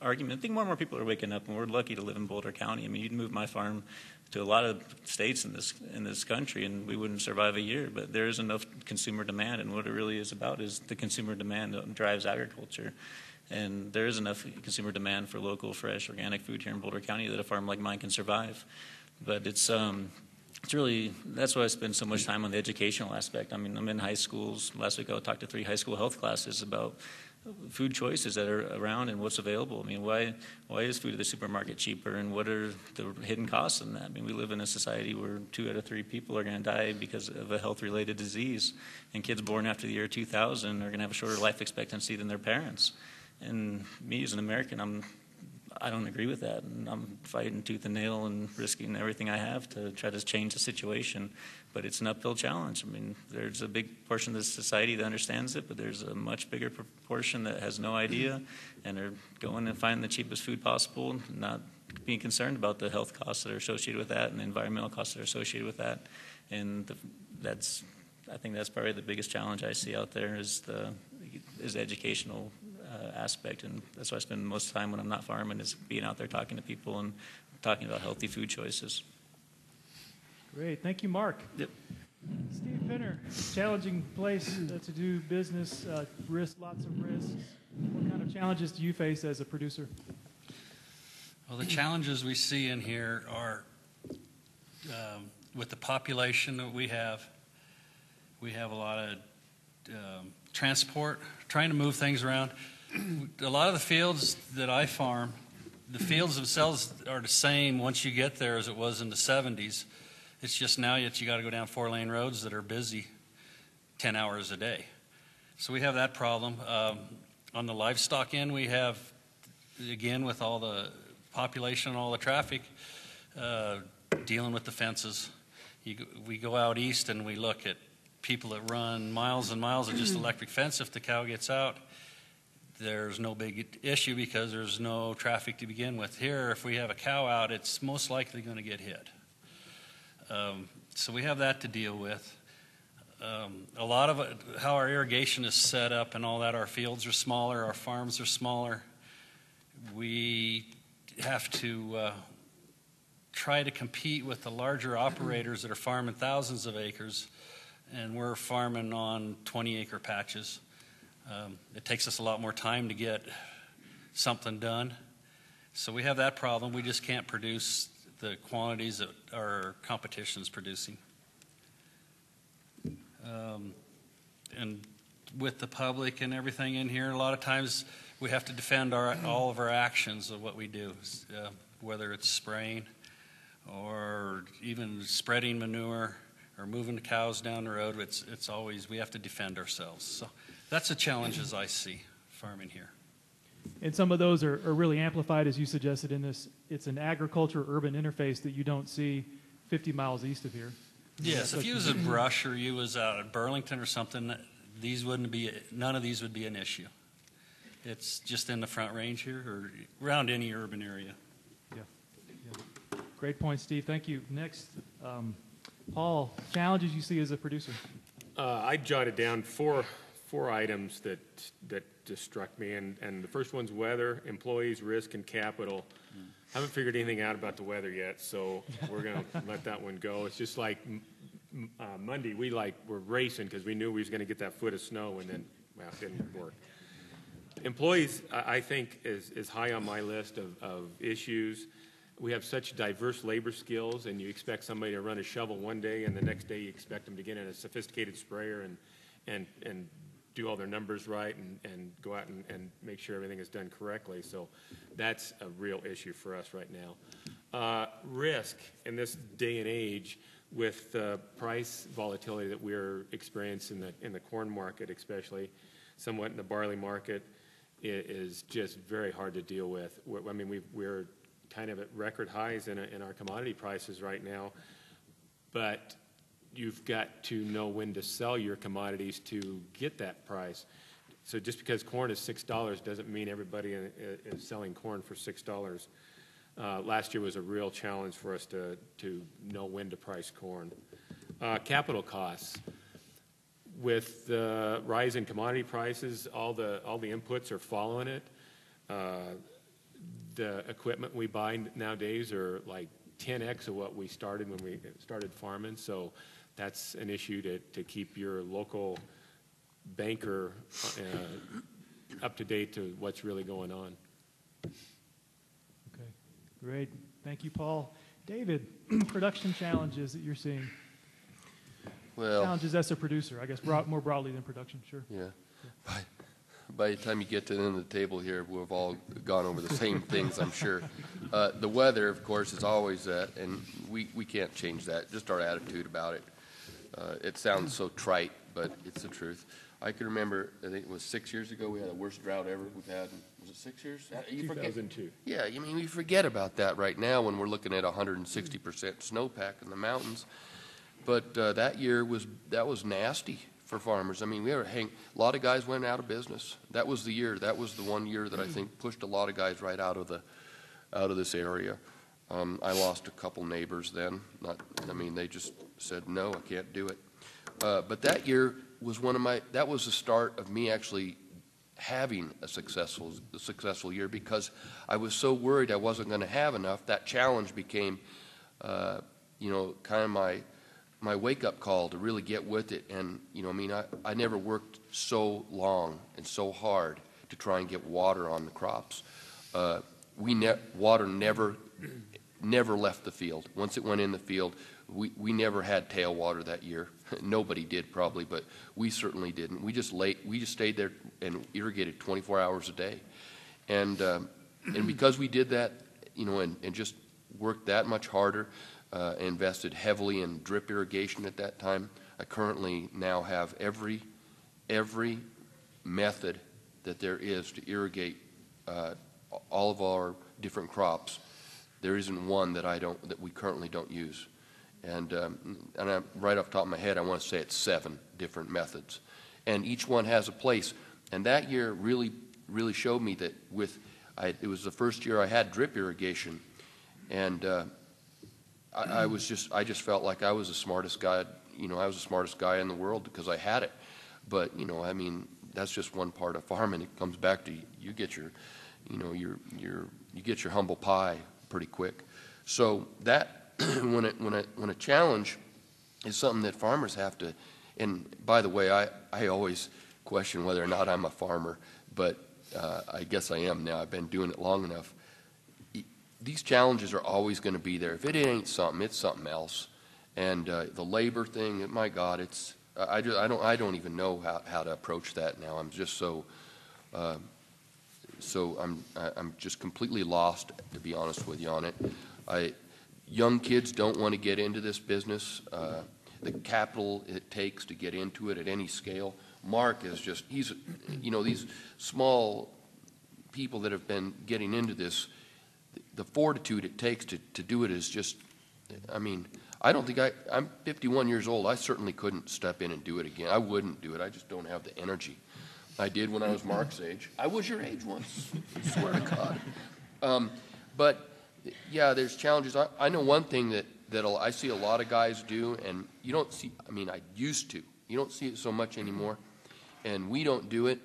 argument. I think more and more people are waking up, and we're lucky to live in Boulder County. I mean, you'd move my farm to a lot of states in this country, and we wouldn't survive a year. But there is enough consumer demand, and what it really is about is the consumer demand that drives agriculture. And there is enough consumer demand for local, fresh, organic food here in Boulder County that a farm like mine can survive. But it's really, that's why I spend so much time on the educational aspect. I mean, I'm in high schools. Last week I talked to 3 high school health classes about food choices that are around and what's available. I mean, why is food at the supermarket cheaper, and what are the hidden costs in that? I mean, we live in a society where 2 out of 3 people are going to die because of a health-related disease, and kids born after the year 2000 are going to have a shorter life expectancy than their parents. And me as an American, I don't agree with that, and I'm fighting tooth and nail and risking everything I have to try to change the situation. But it's an uphill challenge. I mean, there's a big portion of the society that understands it, but there's a much bigger proportion that has no idea and are going and finding the cheapest food possible, not being concerned about the health costs that are associated with that and the environmental costs that are associated with that. And I think that's probably the biggest challenge I see out there is the educational aspect, and that's why I spend most of the time when I'm not farming is being out there talking to people and talking about healthy food choices. Great. Thank you, Mark. Yep. Steve Penner, challenging place to do business, lots of risks. What kind of challenges do you face as a producer? Well, the challenges we see in here are with the population that we have a lot of transport, trying to move things around. A lot of the fields that I farm, the fields themselves are the same once you get there as it was in the 70s. It's just now that you got to go down 4-lane roads that are busy 10 hours a day. So we have that problem. On the livestock end, we have, again, with all the population and all the traffic, dealing with the fences. We go out east and we look at people that run miles and miles of just electric fence. If the cow gets out, there's no big issue because there's no traffic to begin with. Here, if we have a cow out, it's most likely going to get hit. So we have that to deal with. A lot of it, how our irrigation is set up and all that, our fields are smaller, our farms are smaller. We have to try to compete with the larger operators that are farming thousands of acres, and we're farming on 20-acre patches. It takes us a lot more time to get something done. So we have that problem. We just can't produce the quantities that our competition is producing. And with the public and everything in here, a lot of times we have to defend all of our actions of what we do, whether it's spraying or even spreading manure or moving the cows down the road. It's always, we have to defend ourselves. So that's the challenges I see farming here. And some of those are really amplified, as you suggested in this. It's an agriculture-urban interface that you don't see 50 miles east of here. Yes, if you was in Brush or you was out at Burlington or something, none of these would be an issue. It's just in the Front Range here or around any urban area. Yeah. Great point, Steve. Thank you. Next, Paul, challenges you see as a producer. I jotted down four items that just struck me, and the first one's weather, employees, risk, and capital. Haven't figured anything out about the weather yet, so we're going to let that one go. It's just like Monday, we're racing because we knew we was going to get that foot of snow, and then, well, it didn't work. Employees, I think, is high on my list of issues. We have such diverse labor skills, and you expect somebody to run a shovel one day, and the next day you expect them to get in a sophisticated sprayer and do all their numbers right and go out and make sure everything is done correctly. So that's a real issue for us right now. Risk in this day and age with the price volatility that we're experiencing in the corn market, especially somewhat in the barley market, is just very hard to deal with. I mean, we're kind of at record highs in our commodity prices right now, but you've got to know when to sell your commodities to get that price. So just because corn is $6 doesn't mean everybody is selling corn for $6. Last year was a real challenge for us to know when to price corn. Capital costs. With the rise in commodity prices, all the inputs are following it. The equipment we buy nowadays are like 10x of what we started when we started farming. So that's an issue to keep your local banker up to date to what's really going on. Okay, great. Thank you, Paul. David, production challenges that you're seeing. Well, challenges as a producer, I guess, more broadly than production, sure. Yeah. By the time you get to the end of the table here, we've all gone over the same things, I'm sure. The weather, of course, is always that, and we can't change that, just our attitude about it. It sounds so trite, but it's the truth. I can remember, I think it was 6 years ago, we had the worst drought ever we've had. Was it 6 years? You forget. 2002. Yeah, I mean, we forget about that right now when we're looking at 160% snowpack in the mountains. But that year was nasty for farmers. I mean, a lot of guys went out of business. That was the year. That was the one year that I think pushed a lot of guys right out of this area. I lost a couple neighbors then. They just said no, I can't do it. But that year was that was the start of me actually having a successful year because I was so worried I wasn't going to have enough. That challenge became, kind of my wake-up call to really get with it. And, I never worked so long and so hard to try and get water on the crops. Water never left the field. Once it went in the field, we never had tailwater that year. Nobody did probably, but we certainly didn't. We just stayed there and irrigated 24 hours a day. And because we did that, and just worked that much harder, invested heavily in drip irrigation at that time. I currently now have every method that there is to irrigate all of our different crops. There isn't one that we currently don't use. And I'm, right off the top of my head, I want to say it's 7 different methods. And each one has a place. And that year really showed me that it was the first year I had drip irrigation. And I just felt like I was the smartest guy, I was the smartest guy in the world because I had it. But, that's just one part of farming. It comes back to you get your humble pie pretty quick. So that when a challenge is something that farmers have to, and by the way, I always question whether or not I'm a farmer, but I guess I am now. I've been doing it long enough. These challenges are always going to be there. If it ain't something, it's something else. And the labor thing, my God, I don't even know how to approach that now. I'm just I'm just completely lost, to be honest with you on it. Young kids don't want to get into this business. The capital it takes to get into it at any scale. Mark is he's these small people that have been getting into this. The fortitude it takes to do it is just, I don't think I'm 51 years old. I certainly couldn't step in and do it again. I wouldn't do it. I just don't have the energy. I did when I was Mark's age. I was your age once. I swear to God. But Yeah, there's challenges. I know one thing that I see a lot of guys do, and you don't see, I mean, I used to. You don't see it so much anymore, and we don't do it,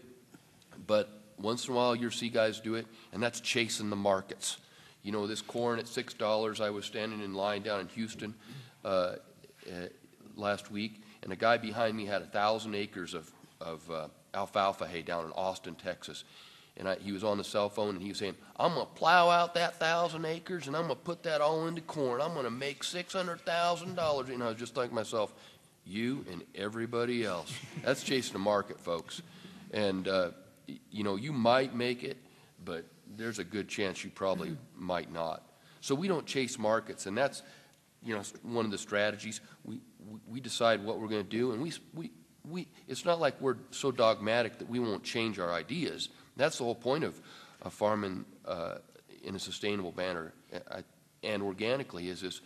but once in a while you'll see guys do it, and that's chasing the markets. You know, this corn at $6, I was standing in line down in Houston last week, and a guy behind me had 1,000 acres of alfalfa hay down in Austin, Texas. And he was on the cell phone, and he was saying, I'm going to plow out that 1,000 acres, and I'm going to put that all into corn. I'm going to make $600,000. And I was just like myself, you and everybody else. That's chasing the market, folks. And, you know, you might make it, but there's a good chance you probably might not. So we don't chase markets, and that's, you know, one of the strategies. We decide what we're going to do, and we it's not like we're so dogmatic that we won't change our ideas. That's the whole point of farming in a sustainable manner and organically is this.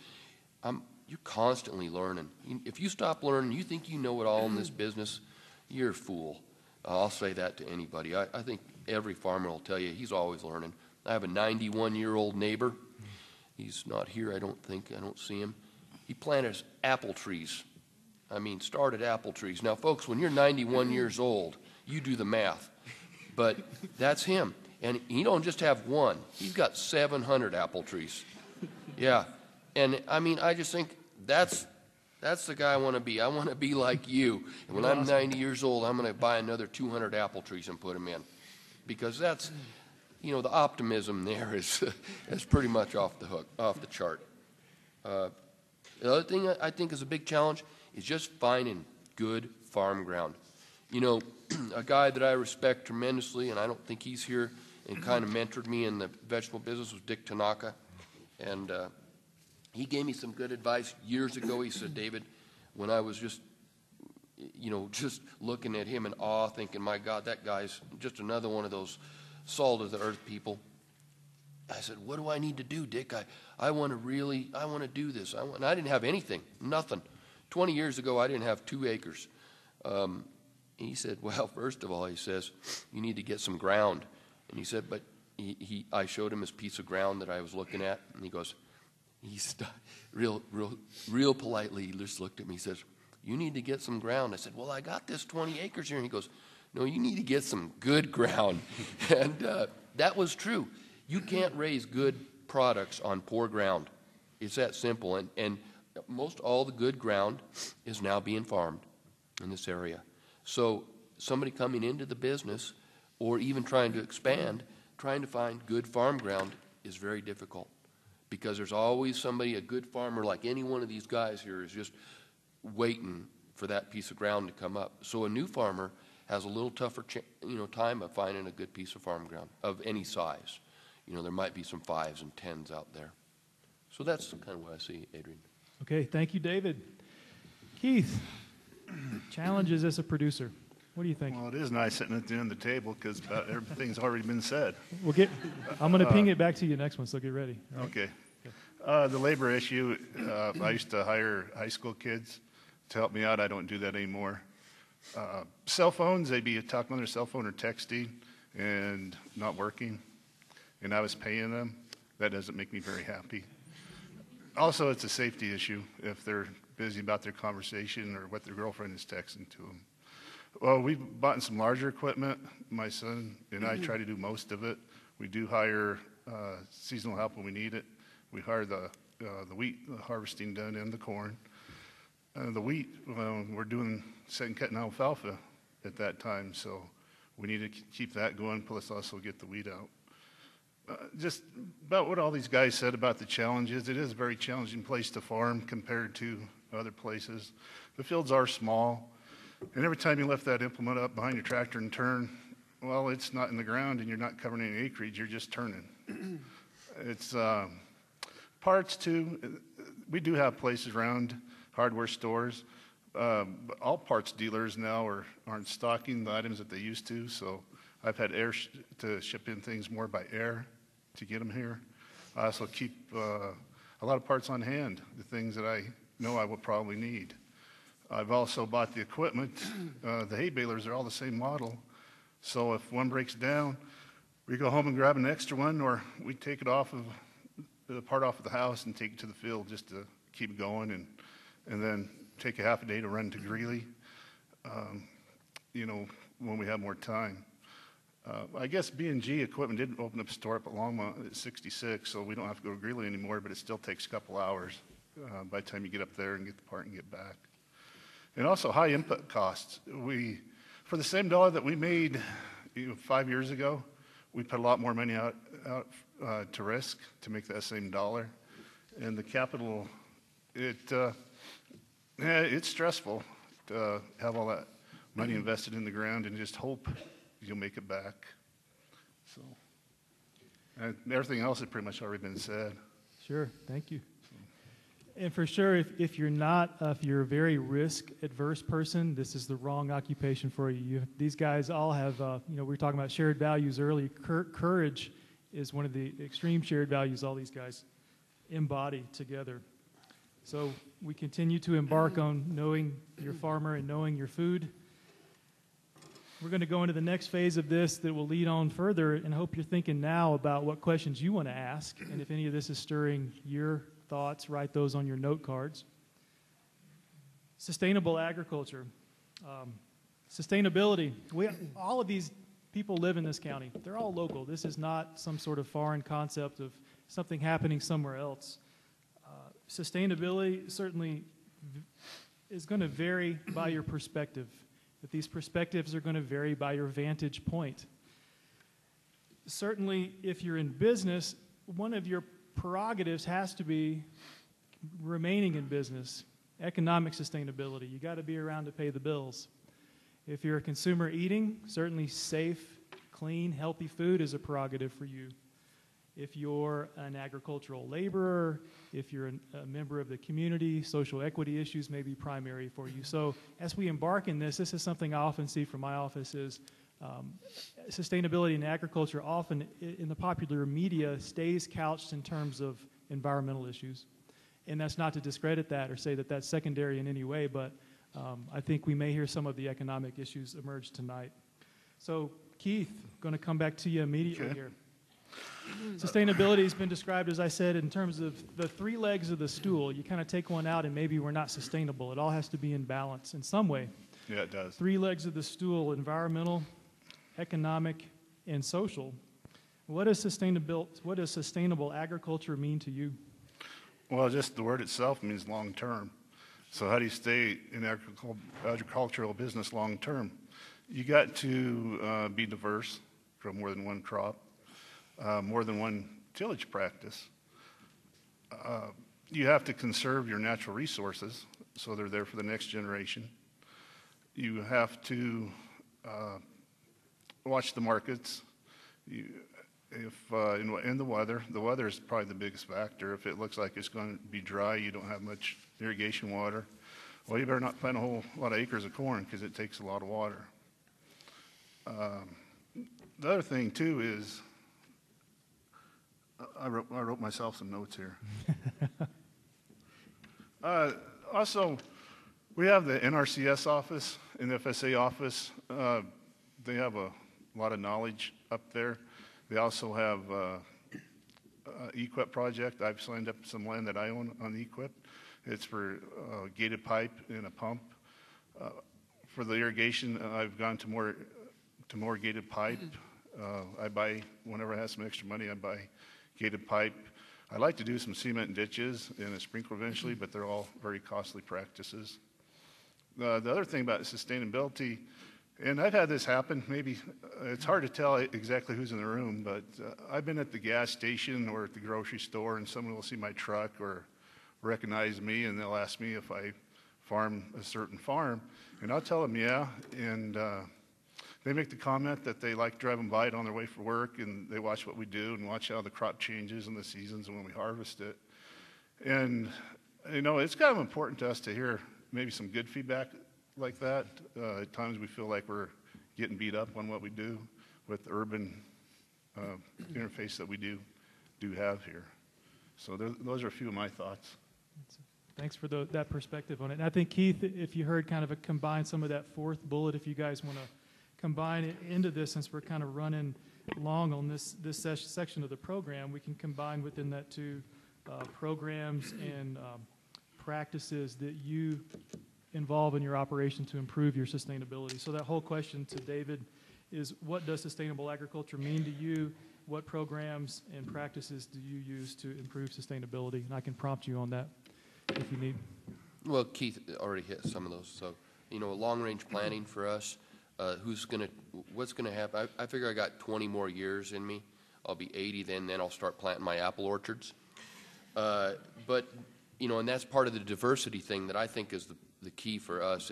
You're constantly learning. If you stop learning, you think you know it all in this business, you're a fool. I'll say that to anybody. I think every farmer will tell you he's always learning. I have a 91-year-old neighbor. He's not here, I don't think. I don't see him. He planted apple trees. I mean, started apple trees. Now, folks, when you're 91 years old, you do the math. But that's him. And he don't just have one. He's got 700 apple trees. Yeah. And, I mean, I just think that's the guy I want to be. I want to be like you. And when I'm 90 years old, I'm going to buy another 200 apple trees and put them in. Because that's, you know, the optimism there is pretty much off the chart. The other thing I think is a big challenge is just finding good farm ground. You know, a guy that I respect tremendously, and I don't think he's here, and kind of mentored me in the vegetable business was Dick Tanaka. And he gave me some good advice years ago. He said, David, when I was just, you know, just looking at him in awe, thinking, my God, that guy's just another one of those salt of the earth people. I said, what do I need to do, Dick? I want to do this. And I didn't have anything, nothing. 20 years ago, I didn't have 2 acres. He said, well, first of all, he says, you need to get some ground. And he said, but I showed him this piece of ground that I was looking at, and he goes, real politely, he just looked at me. He says, you need to get some ground. I said, well, I got this 20 acres here. And he goes, no, you need to get some good ground. And that was true. You can't raise good products on poor ground. It's that simple. And most all the good ground is now being farmed in this area. So somebody coming into the business or even trying to expand, trying to find good farm ground is very difficult because there's always somebody, a good farmer like any one of these guys here is just waiting for that piece of ground to come up. So a new farmer has a little tougher time of finding a good piece of farm ground of any size. You know, there might be some 5s and 10s out there. So that's kind of what I see, Adrian. Okay, thank you, David. Keith, challenges as a producer. What do you think? Well, it is nice sitting at the end of the table because everything's already been said. I'm going to ping it back to you next one, so get ready. Right? Okay. The labor issue, I used to hire high school kids to help me out. I don't do that anymore. Cell phones, they'd be talking on their cell phone or texting and not working, and I was paying them. That doesn't make me very happy. Also, it's a safety issue if they're busy about their conversation or what their girlfriend is texting to them. Well, we've bought some larger equipment. My son and I try to do most of it. We do hire seasonal help when we need it. We hire the wheat harvesting done and the corn. The wheat, we're doing second cutting alfalfa at that time, so we need to keep that going, plus also get the wheat out. Just about what all these guys said about the challenges, it is a very challenging place to farm compared to other places. The fields are small, and every time you lift that implement up behind your tractor and turn, well, it's not in the ground and you're not covering any acreage, you're just turning. It's parts too. We do have places around, hardware stores. But all parts dealers now aren't stocking the items that they used to, so I've had air to ship in things more by air to get them here. I also keep a lot of parts on hand, the things that I know I will probably need. I've also bought the equipment. The hay balers are all the same model, so if one breaks down, we go home and grab an extra one, or we take it off of the part off of the house and take it to the field just to keep going, and then take a half a day to run to Greeley, when we have more time. I guess B&G Equipment did open up a store up at Longmont at 66, so we don't have to go to Greeley anymore, but it still takes a couple hours by the time you get up there and get the part and get back. And also high input costs. For the same dollar that we made 5 years ago, we put a lot more money out to risk to make that same dollar. And the capital, it's stressful to have all that money invested in the ground and just hope you'll make it back. So, and everything else has pretty much already been said. Sure, thank you. And for sure, if you're a very risk-adverse person, this is the wrong occupation for you. These guys all have, we were talking about shared values earlier. Courage is one of the extreme shared values all these guys embody together. So we continue to embark on knowing your farmer and knowing your food. We're going to go into the next phase of this that will lead on further, and hope you're thinking now about what questions you want to ask, and if any of this is stirring your thoughts, write those on your note cards. Sustainable agriculture. Sustainability. All of these people live in this county. They're all local. This is not some sort of foreign concept of something happening somewhere else. Sustainability certainly is going to vary by your perspective, but these perspectives are going to vary by your vantage point. Certainly, if you're in business, one of your prerogatives has to be remaining in business, economic sustainability. You got to be around to pay the bills. If you're a consumer eating, certainly safe, clean, healthy food is a prerogative for you. If you're an agricultural laborer, if you're a member of the community, social equity issues may be primary for you. So as we embark in this is something I often see from my office is sustainability in agriculture often in the popular media stays couched in terms of environmental issues. And that's not to discredit that or say that that's secondary in any way, but I think we may hear some of the economic issues emerge tonight. So Keith, going to come back to you immediately here. Sustainability has been described, as I said, in terms of the three legs of the stool. You kind of take one out and maybe we're not sustainable. It all has to be in balance in some way. Yeah, it does. Three legs of the stool: environmental, economic, and social. What does sustainable agriculture mean to you? Well, just the word itself means long term. So how do you stay in agricultural business long term? You got to be diverse, grow more than one crop, more than one tillage practice. You have to conserve your natural resources so they're there for the next generation. You have to watch the markets. In the weather is probably the biggest factor. If it looks like it's going to be dry, you don't have much irrigation water, well, you better not plant a whole lot of acres of corn because it takes a lot of water. The other thing, too, is I wrote myself some notes here. Also, we have the NRCS office and the FSA office. They have a lot of knowledge up there. They also have EQIP project. I've signed up some land that I own on EQIP. It's for gated pipe and a pump. For the irrigation, I've gone to more gated pipe. I buy, whenever I have some extra money, I buy gated pipe. I like to do some cement and ditches and a sprinkler eventually, but they're all very costly practices. The other thing about sustainability, and I've had this happen, maybe it's hard to tell exactly who's in the room, but I've been at the gas station or at the grocery store and someone will see my truck or recognize me and they'll ask me if I farm a certain farm, and I'll tell them yeah, and they make the comment that they like driving by it on their way for work, and they watch what we do and watch how the crop changes in the seasons and when we harvest it. And, it's kind of important to us to hear maybe some good feedback like that. At times we feel like we're getting beat up on what we do with the urban interface that we do have here. So those are a few of my thoughts. Thanks for that perspective on it. And I think, Keith, if you heard kind of combine some of that fourth bullet, if you guys want to combine it into this, since we're kind of running long on this section of the program, we can combine within that to programs and practices that you involve in your operation to improve your sustainability. So that whole question to David is, what does sustainable agriculture mean to you? What programs and practices do you use to improve sustainability? And I can prompt you on that if you need. Well, Keith already hit some of those. So, long-range planning for us, what's going to happen? I figure I got 20 more years in me. I'll be 80 then I'll start planting my apple orchards. But, and that's part of the diversity thing that I think is the key for us.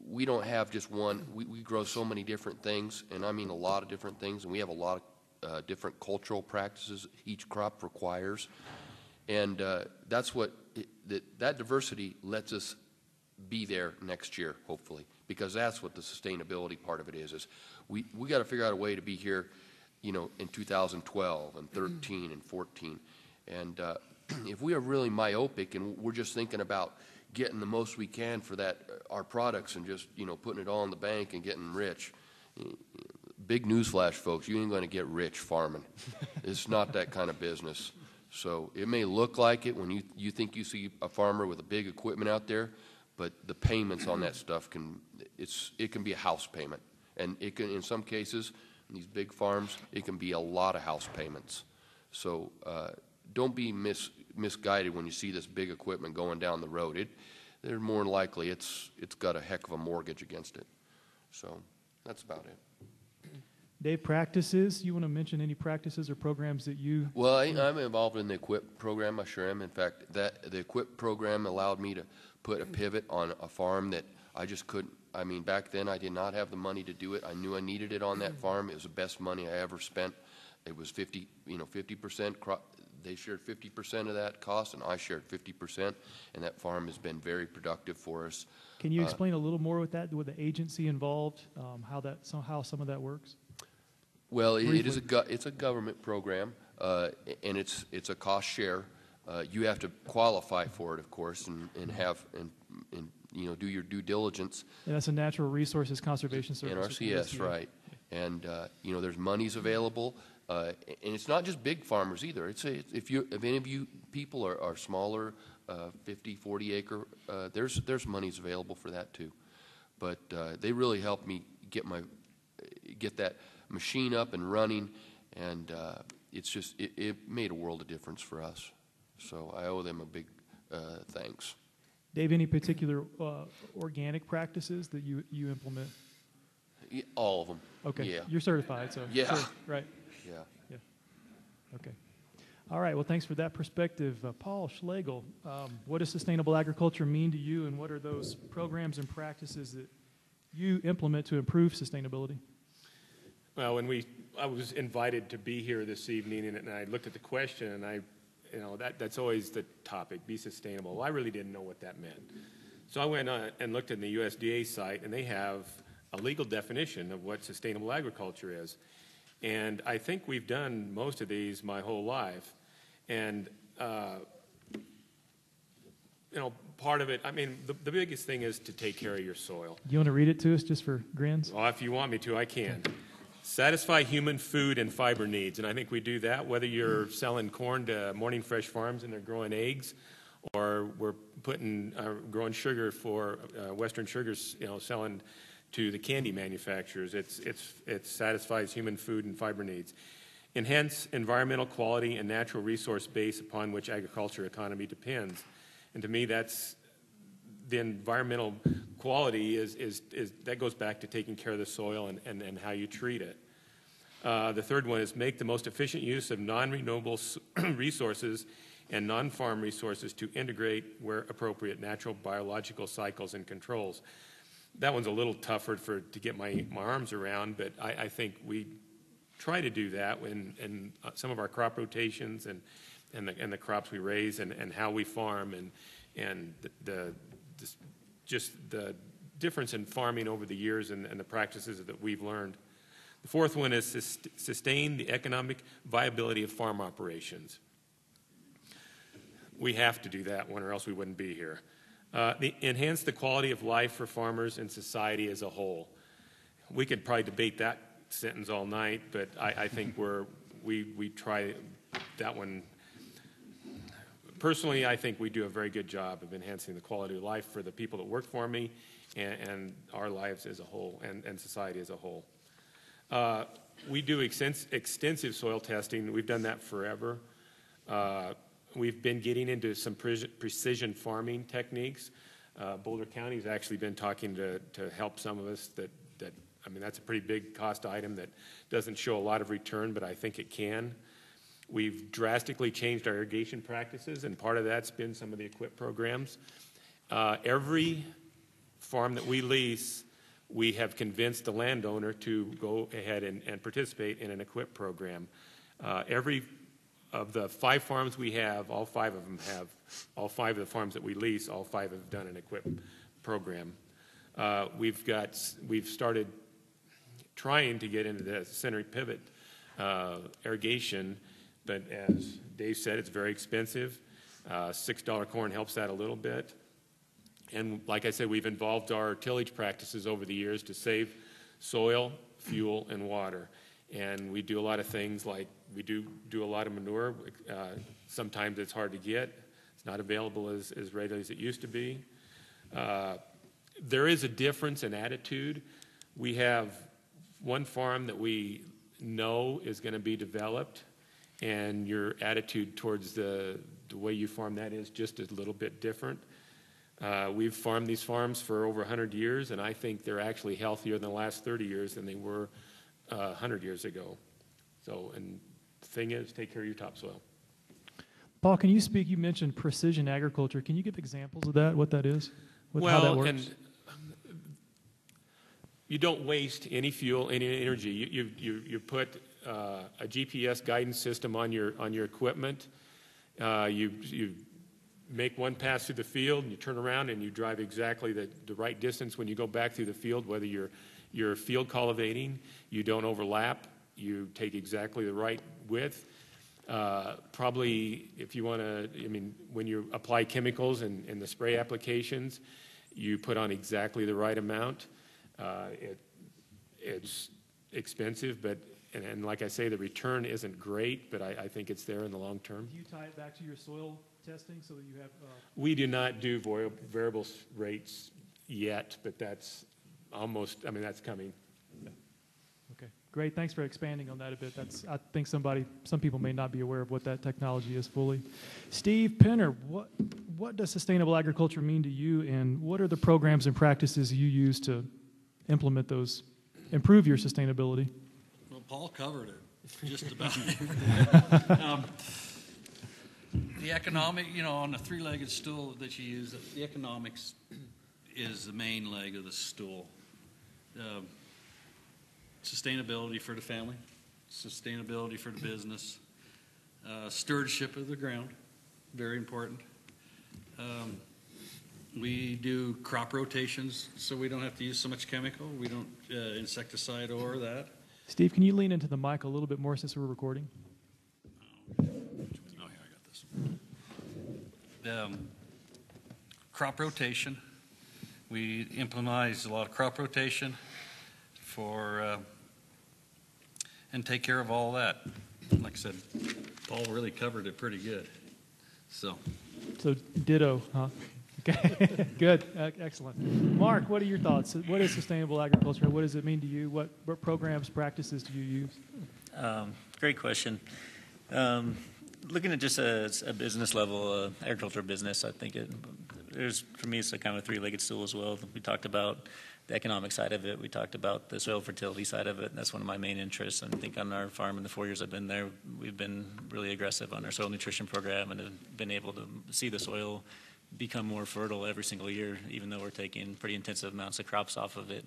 We don't have just one. We grow so many different things, and I mean a lot of different things, and we have a lot of different cultural practices each crop requires. And that's what that diversity lets us be there next year, hopefully, because that's what the sustainability part of it is we got to figure out a way to be here, in 2012 and 13 and 14. And if we are really myopic and we're just thinking about getting the most we can for our products and just, putting it all in the bank and getting rich, big newsflash, folks, you ain't going to get rich farming. It's not that kind of business. So it may look like it when you think you see a farmer with a big equipment out there, but the payments on that stuff it can be a house payment. And it can, in some cases, in these big farms, it can be a lot of house payments. So don't be misguided when you see this big equipment going down the road. They're more than likely it's got a heck of a mortgage against it. So that's about it. Dave, practices, you want to mention any practices or programs that you... Well, I'm involved in the EQUIP program. I sure am. In fact, the EQUIP program allowed me to put a pivot on a farm that I just couldn't. I mean, back then I did not have the money to do it. I knew I needed it on that farm. It was the best money I ever spent. It was 50% crop. They shared 50% of that cost, and I shared 50%, and that farm has been very productive for us. Can you explain a little more with that, with the agency involved, how some of that works? Well, it's a government program, and it's a cost share. You have to qualify for it, of course, and do your due diligence. And that's a Natural Resources Conservation Service. NRCS, right? And there's monies available, and it's not just big farmers either. If any of you people are smaller, 50, 40 acre, there's monies available for that too. But they really helped me get that machine up and running, and it made a world of difference for us. So I owe them a big thanks. Dave, any particular organic practices that you implement? Yeah, all of them. Okay. Yeah. You're certified, so. Yeah. Sure, right. Yeah. Okay. All right. Well, thanks for that perspective. Paul Schlagel, what does sustainable agriculture mean to you, and what are those programs and practices that you implement to improve sustainability? Well, I was invited to be here this evening, and I looked at the question, and that's always the topic, be sustainable. Well, I really didn't know what that meant. So I went on and looked at the USDA site, and they have a legal definition of what sustainable agriculture is. And I think we've done most of these my whole life. And, part of it, I mean, the biggest thing is to take care of your soil. You want to read it to us just for grins? Well, if you want me to, I can. Satisfy human food and fiber needs. And I think we do that, whether you're selling corn to Morning Fresh Farms and they're growing eggs, or we're growing sugar for Western Sugars, selling to the candy manufacturers. It satisfies human food and fiber needs. Enhance environmental quality and natural resource base upon which agriculture economy depends. And to me, that's the environmental quality is that goes back to taking care of the soil and how you treat it. The third one is make the most efficient use of non-renewable resources and non-farm resources to integrate, where appropriate, natural biological cycles and controls. That one's a little tougher to get my arms around, but I think we try to do that in some of our crop rotations and the crops we raise and how we farm and just the difference in farming over the years and the practices that we've learned. The fourth one is sustain the economic viability of farm operations. We have to do that one, or else we wouldn't be here. Enhance the quality of life for farmers and society as a whole. We could probably debate that sentence all night, but I think we try that one personally, I think we do a very good job of enhancing the quality of life for the people that work for me and our lives as a whole and society as a whole. We do extensive soil testing. We've done that forever. We've been getting into some precision farming techniques. Boulder County has actually been talking to help some of us that I mean, that's a pretty big cost item that doesn't show a lot of return, but I think it can. We've drastically changed our irrigation practices, and part of that's been some of the EQIP programs. Every farm that we lease, we have convinced the landowner to go ahead and participate in an EQIP program. Every of the 5 farms we have, all 5 of them have, all 5 of the farms that we lease, all 5 have done an EQIP program. We've started trying to get into the center pivot irrigation, but as Dave said, it's very expensive. $6 corn helps that a little bit. And like I said, we've involved our tillage practices over the years to save soil, fuel, and water. And we do a lot of things like we do a lot of manure. Sometimes it's hard to get. It's not available as readily as it used to be. There is a difference in attitude. We have one farm that we know is going to be developed, and your attitude towards the way you farm that is just a little bit different. We've farmed these farms for over 100 years, and I think they're actually healthier in the last 30 years than they were 100 years ago. So, and the thing is, take care of your topsoil. Paul, can you speak? You mentioned precision agriculture. Can you give examples of that, what that is, how that works? And you don't waste any fuel, any energy. You put a GPS guidance system on your equipment. You make one pass through the field, and you turn around and you drive exactly the right distance when you go back through the field, whether you're field cultivating, you don't overlap, you take exactly the right width. Probably if you want to, I mean, when you apply chemicals in the spray applications, you put on exactly the right amount. It's expensive, but and like I say, the return isn't great, but I think it's there in the long term. Do you tie it back to your soil testing so that you have... We do not do variable rates yet, but that's almost, I mean, that's coming. Okay, great. Thanks for expanding on that a bit. I think some people may not be aware of what that technology is fully. Steve Penner, what does sustainable agriculture mean to you, and what are the programs and practices you use to implement those, improve your sustainability? Well, Paul covered it just about. The economic, on the 3-legged stool that you use, the economics is the main leg of the stool. Sustainability for the family, sustainability for the business, stewardship of the ground, very important. We do crop rotations so we don't have to use so much chemical. We don't insecticide or that. Steve, can you lean into the mic a little bit more since we're recording? Oh, here, I got this. Crop rotation. We implement a lot of crop rotation and take care of all that. Like I said, Paul really covered it pretty good. So ditto, huh? Okay, good, excellent. Mark, what are your thoughts? What is sustainable agriculture? What does it mean to you? What programs, practices do you use? Great question. Looking at just a business level, agriculture business, I think for me, it's a kind of a 3-legged stool as well. We talked about the economic side of it. We talked about the soil fertility side of it. And that's one of my main interests. And I think on our farm in the 4 years I've been there, we've been really aggressive on our soil nutrition program and have been able to see the soil become more fertile every single year, even though we're taking pretty intensive amounts of crops off of it.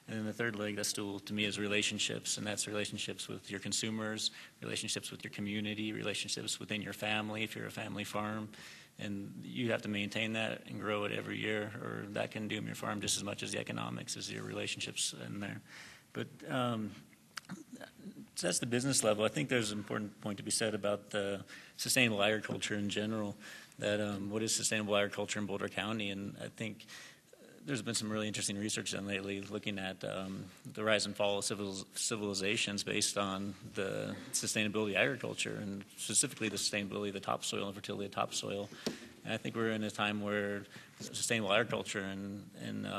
And then the third leg, that stool, to me, is relationships, and that's relationships with your consumers, relationships with your community, relationships within your family, if you're a family farm. And you have to maintain that and grow it every year, or that can doom your farm just as much as the economics as your relationships in there. But so that's the business level. I think there's an important point to be said about the sustainable agriculture in general, that what is sustainable agriculture in Boulder County, and I think there's been some really interesting research done lately looking at the rise and fall of civilizations based on the sustainability of agriculture, and specifically the sustainability of the topsoil and fertility of topsoil. And I think we're in a time where sustainable agriculture in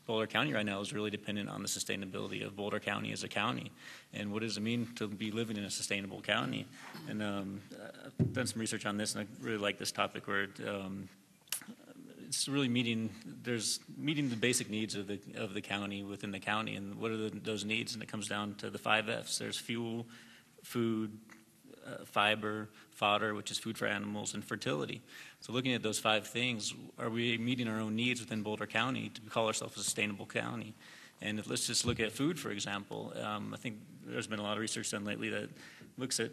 Boulder County right now is really dependent on the sustainability of Boulder County as a county. And what does it mean to be living in a sustainable county? And I've done some research on this, and I really like this topic where it's really meeting the basic needs of the county within the county. And what are those needs? And it comes down to the 5 F's. There's fuel, food, fiber, fodder, which is food for animals, and fertility. So looking at those 5 things, are we meeting our own needs within Boulder County to call ourselves a sustainable county? And let's just look at food, for example. I think there's been a lot of research done lately that looks at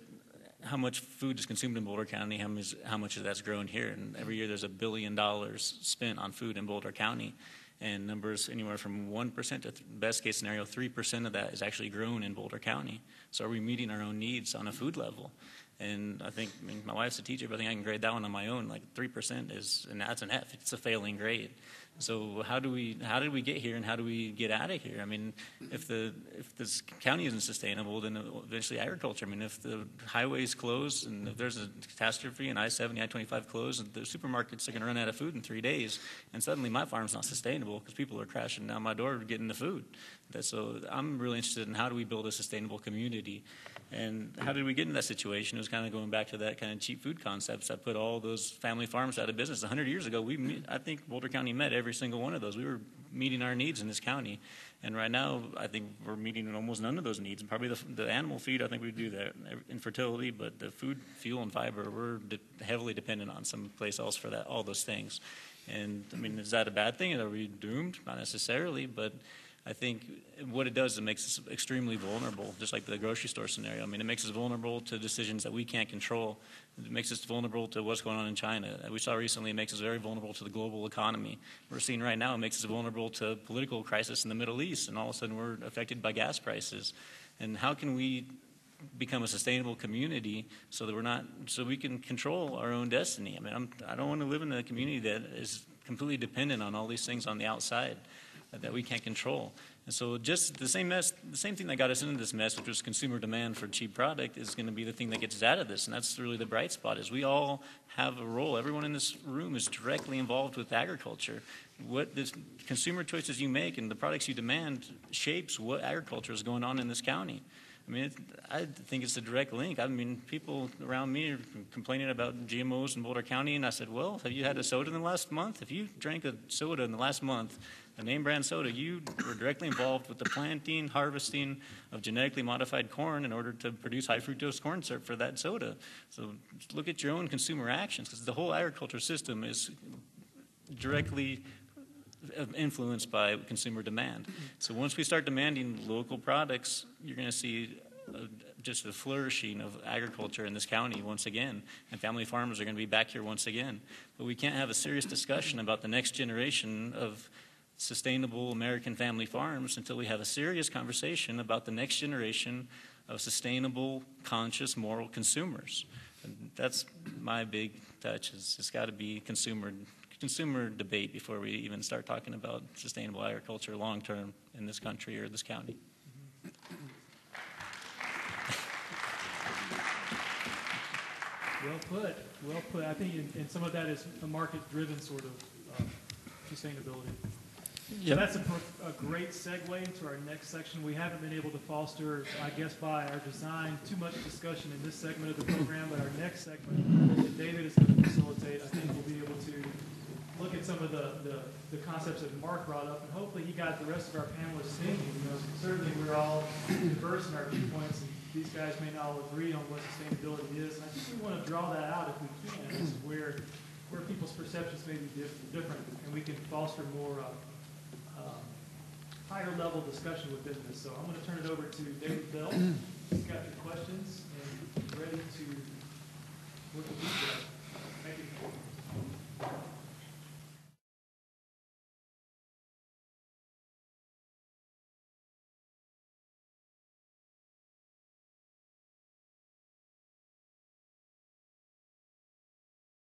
how much food is consumed in Boulder County, how much of that's grown here. And every year there's $1 billion spent on food in Boulder County. And numbers anywhere from 1% to best case scenario, 3% of that is actually grown in Boulder County. So are we meeting our own needs on a food level? And I mean, my wife's a teacher, but I think I can grade that one on my own. Like 3% and that's an F. It's a failing grade. So how did we get here, and how do we get out of here? I mean, if this county isn't sustainable, then eventually agriculture. I mean, if the highways close and if there's a catastrophe and I-70, I-25 close, and the supermarkets are going to run out of food in 3 days, and suddenly my farm's not sustainable because people are crashing down my door getting the food. So I'm really interested in how do we build a sustainable community. And how did we get in that situation? It was kind of going back to that kind of cheap food concepts that put all those family farms out of business. 100 years ago, I think Boulder County met every single one of those. We were meeting our needs in this county. And right now, I think we're meeting almost none of those needs. And probably the animal feed, I think we do that in fertility, but the food, fuel, and fiber, we're heavily dependent on someplace else for that, all those things. And, I mean, is that a bad thing? Are we doomed? Not necessarily, but I think what it does, it makes us extremely vulnerable, just like the grocery store scenario. I mean, it makes us vulnerable to decisions that we can't control. It makes us vulnerable to what's going on in China. We saw recently it makes us very vulnerable to the global economy. We're seeing right now it makes us vulnerable to political crisis in the Middle East, and all of a sudden we're affected by gas prices. And how can we become a sustainable community so that so we can control our own destiny? I mean, I don't want to live in a community that is completely dependent on all these things on the outside that we can't control. And so just the same thing that got us into this mess, which was consumer demand for cheap product, is going to be the thing that gets us out of this. And that's really the bright spot, is we all have a role. Everyone in this room is directly involved with agriculture. What the consumer choices you make and the products you demand shapes what agriculture is going on in this county. I mean, I think it's a direct link. I mean, people around me are complaining about GMOs in Boulder County, and I said, well, have you had a soda in the last month? If you drank a soda in the last month, a name brand soda, you were directly involved with the planting, harvesting of genetically modified corn in order to produce high fructose corn syrup for that soda. So look at your own consumer actions, because the whole agriculture system is directly influenced by consumer demand. So once we start demanding local products, you're going to see just a flourishing of agriculture in this county once again, and family farmers are going to be back here once again. But we can't have a serious discussion about the next generation of sustainable American family farms until we have a serious conversation about the next generation of sustainable, conscious, moral consumers. And that's my big touch. It's got to be consumer debate before we even start talking about sustainable agriculture long term in this country or this county. Well put. I think and some of that is a market-driven sort of sustainability. Yep. So that's a great segue into our next section. We haven't been able to foster, I guess by our design, too much discussion in this segment of the program, but our next segment that David is going to facilitate, I think we'll be able to look at some of the concepts that Mark brought up, and hopefully he got the rest of our panelists thinking. You know, certainly we're all diverse in our viewpoints, and these guys may not all agree on what sustainability is, and I think we want to draw that out if we can, as where people's perceptions may be different, and we can foster more higher level discussion within this. So I'm going to turn it over to David Bell. He's got your questions and ready to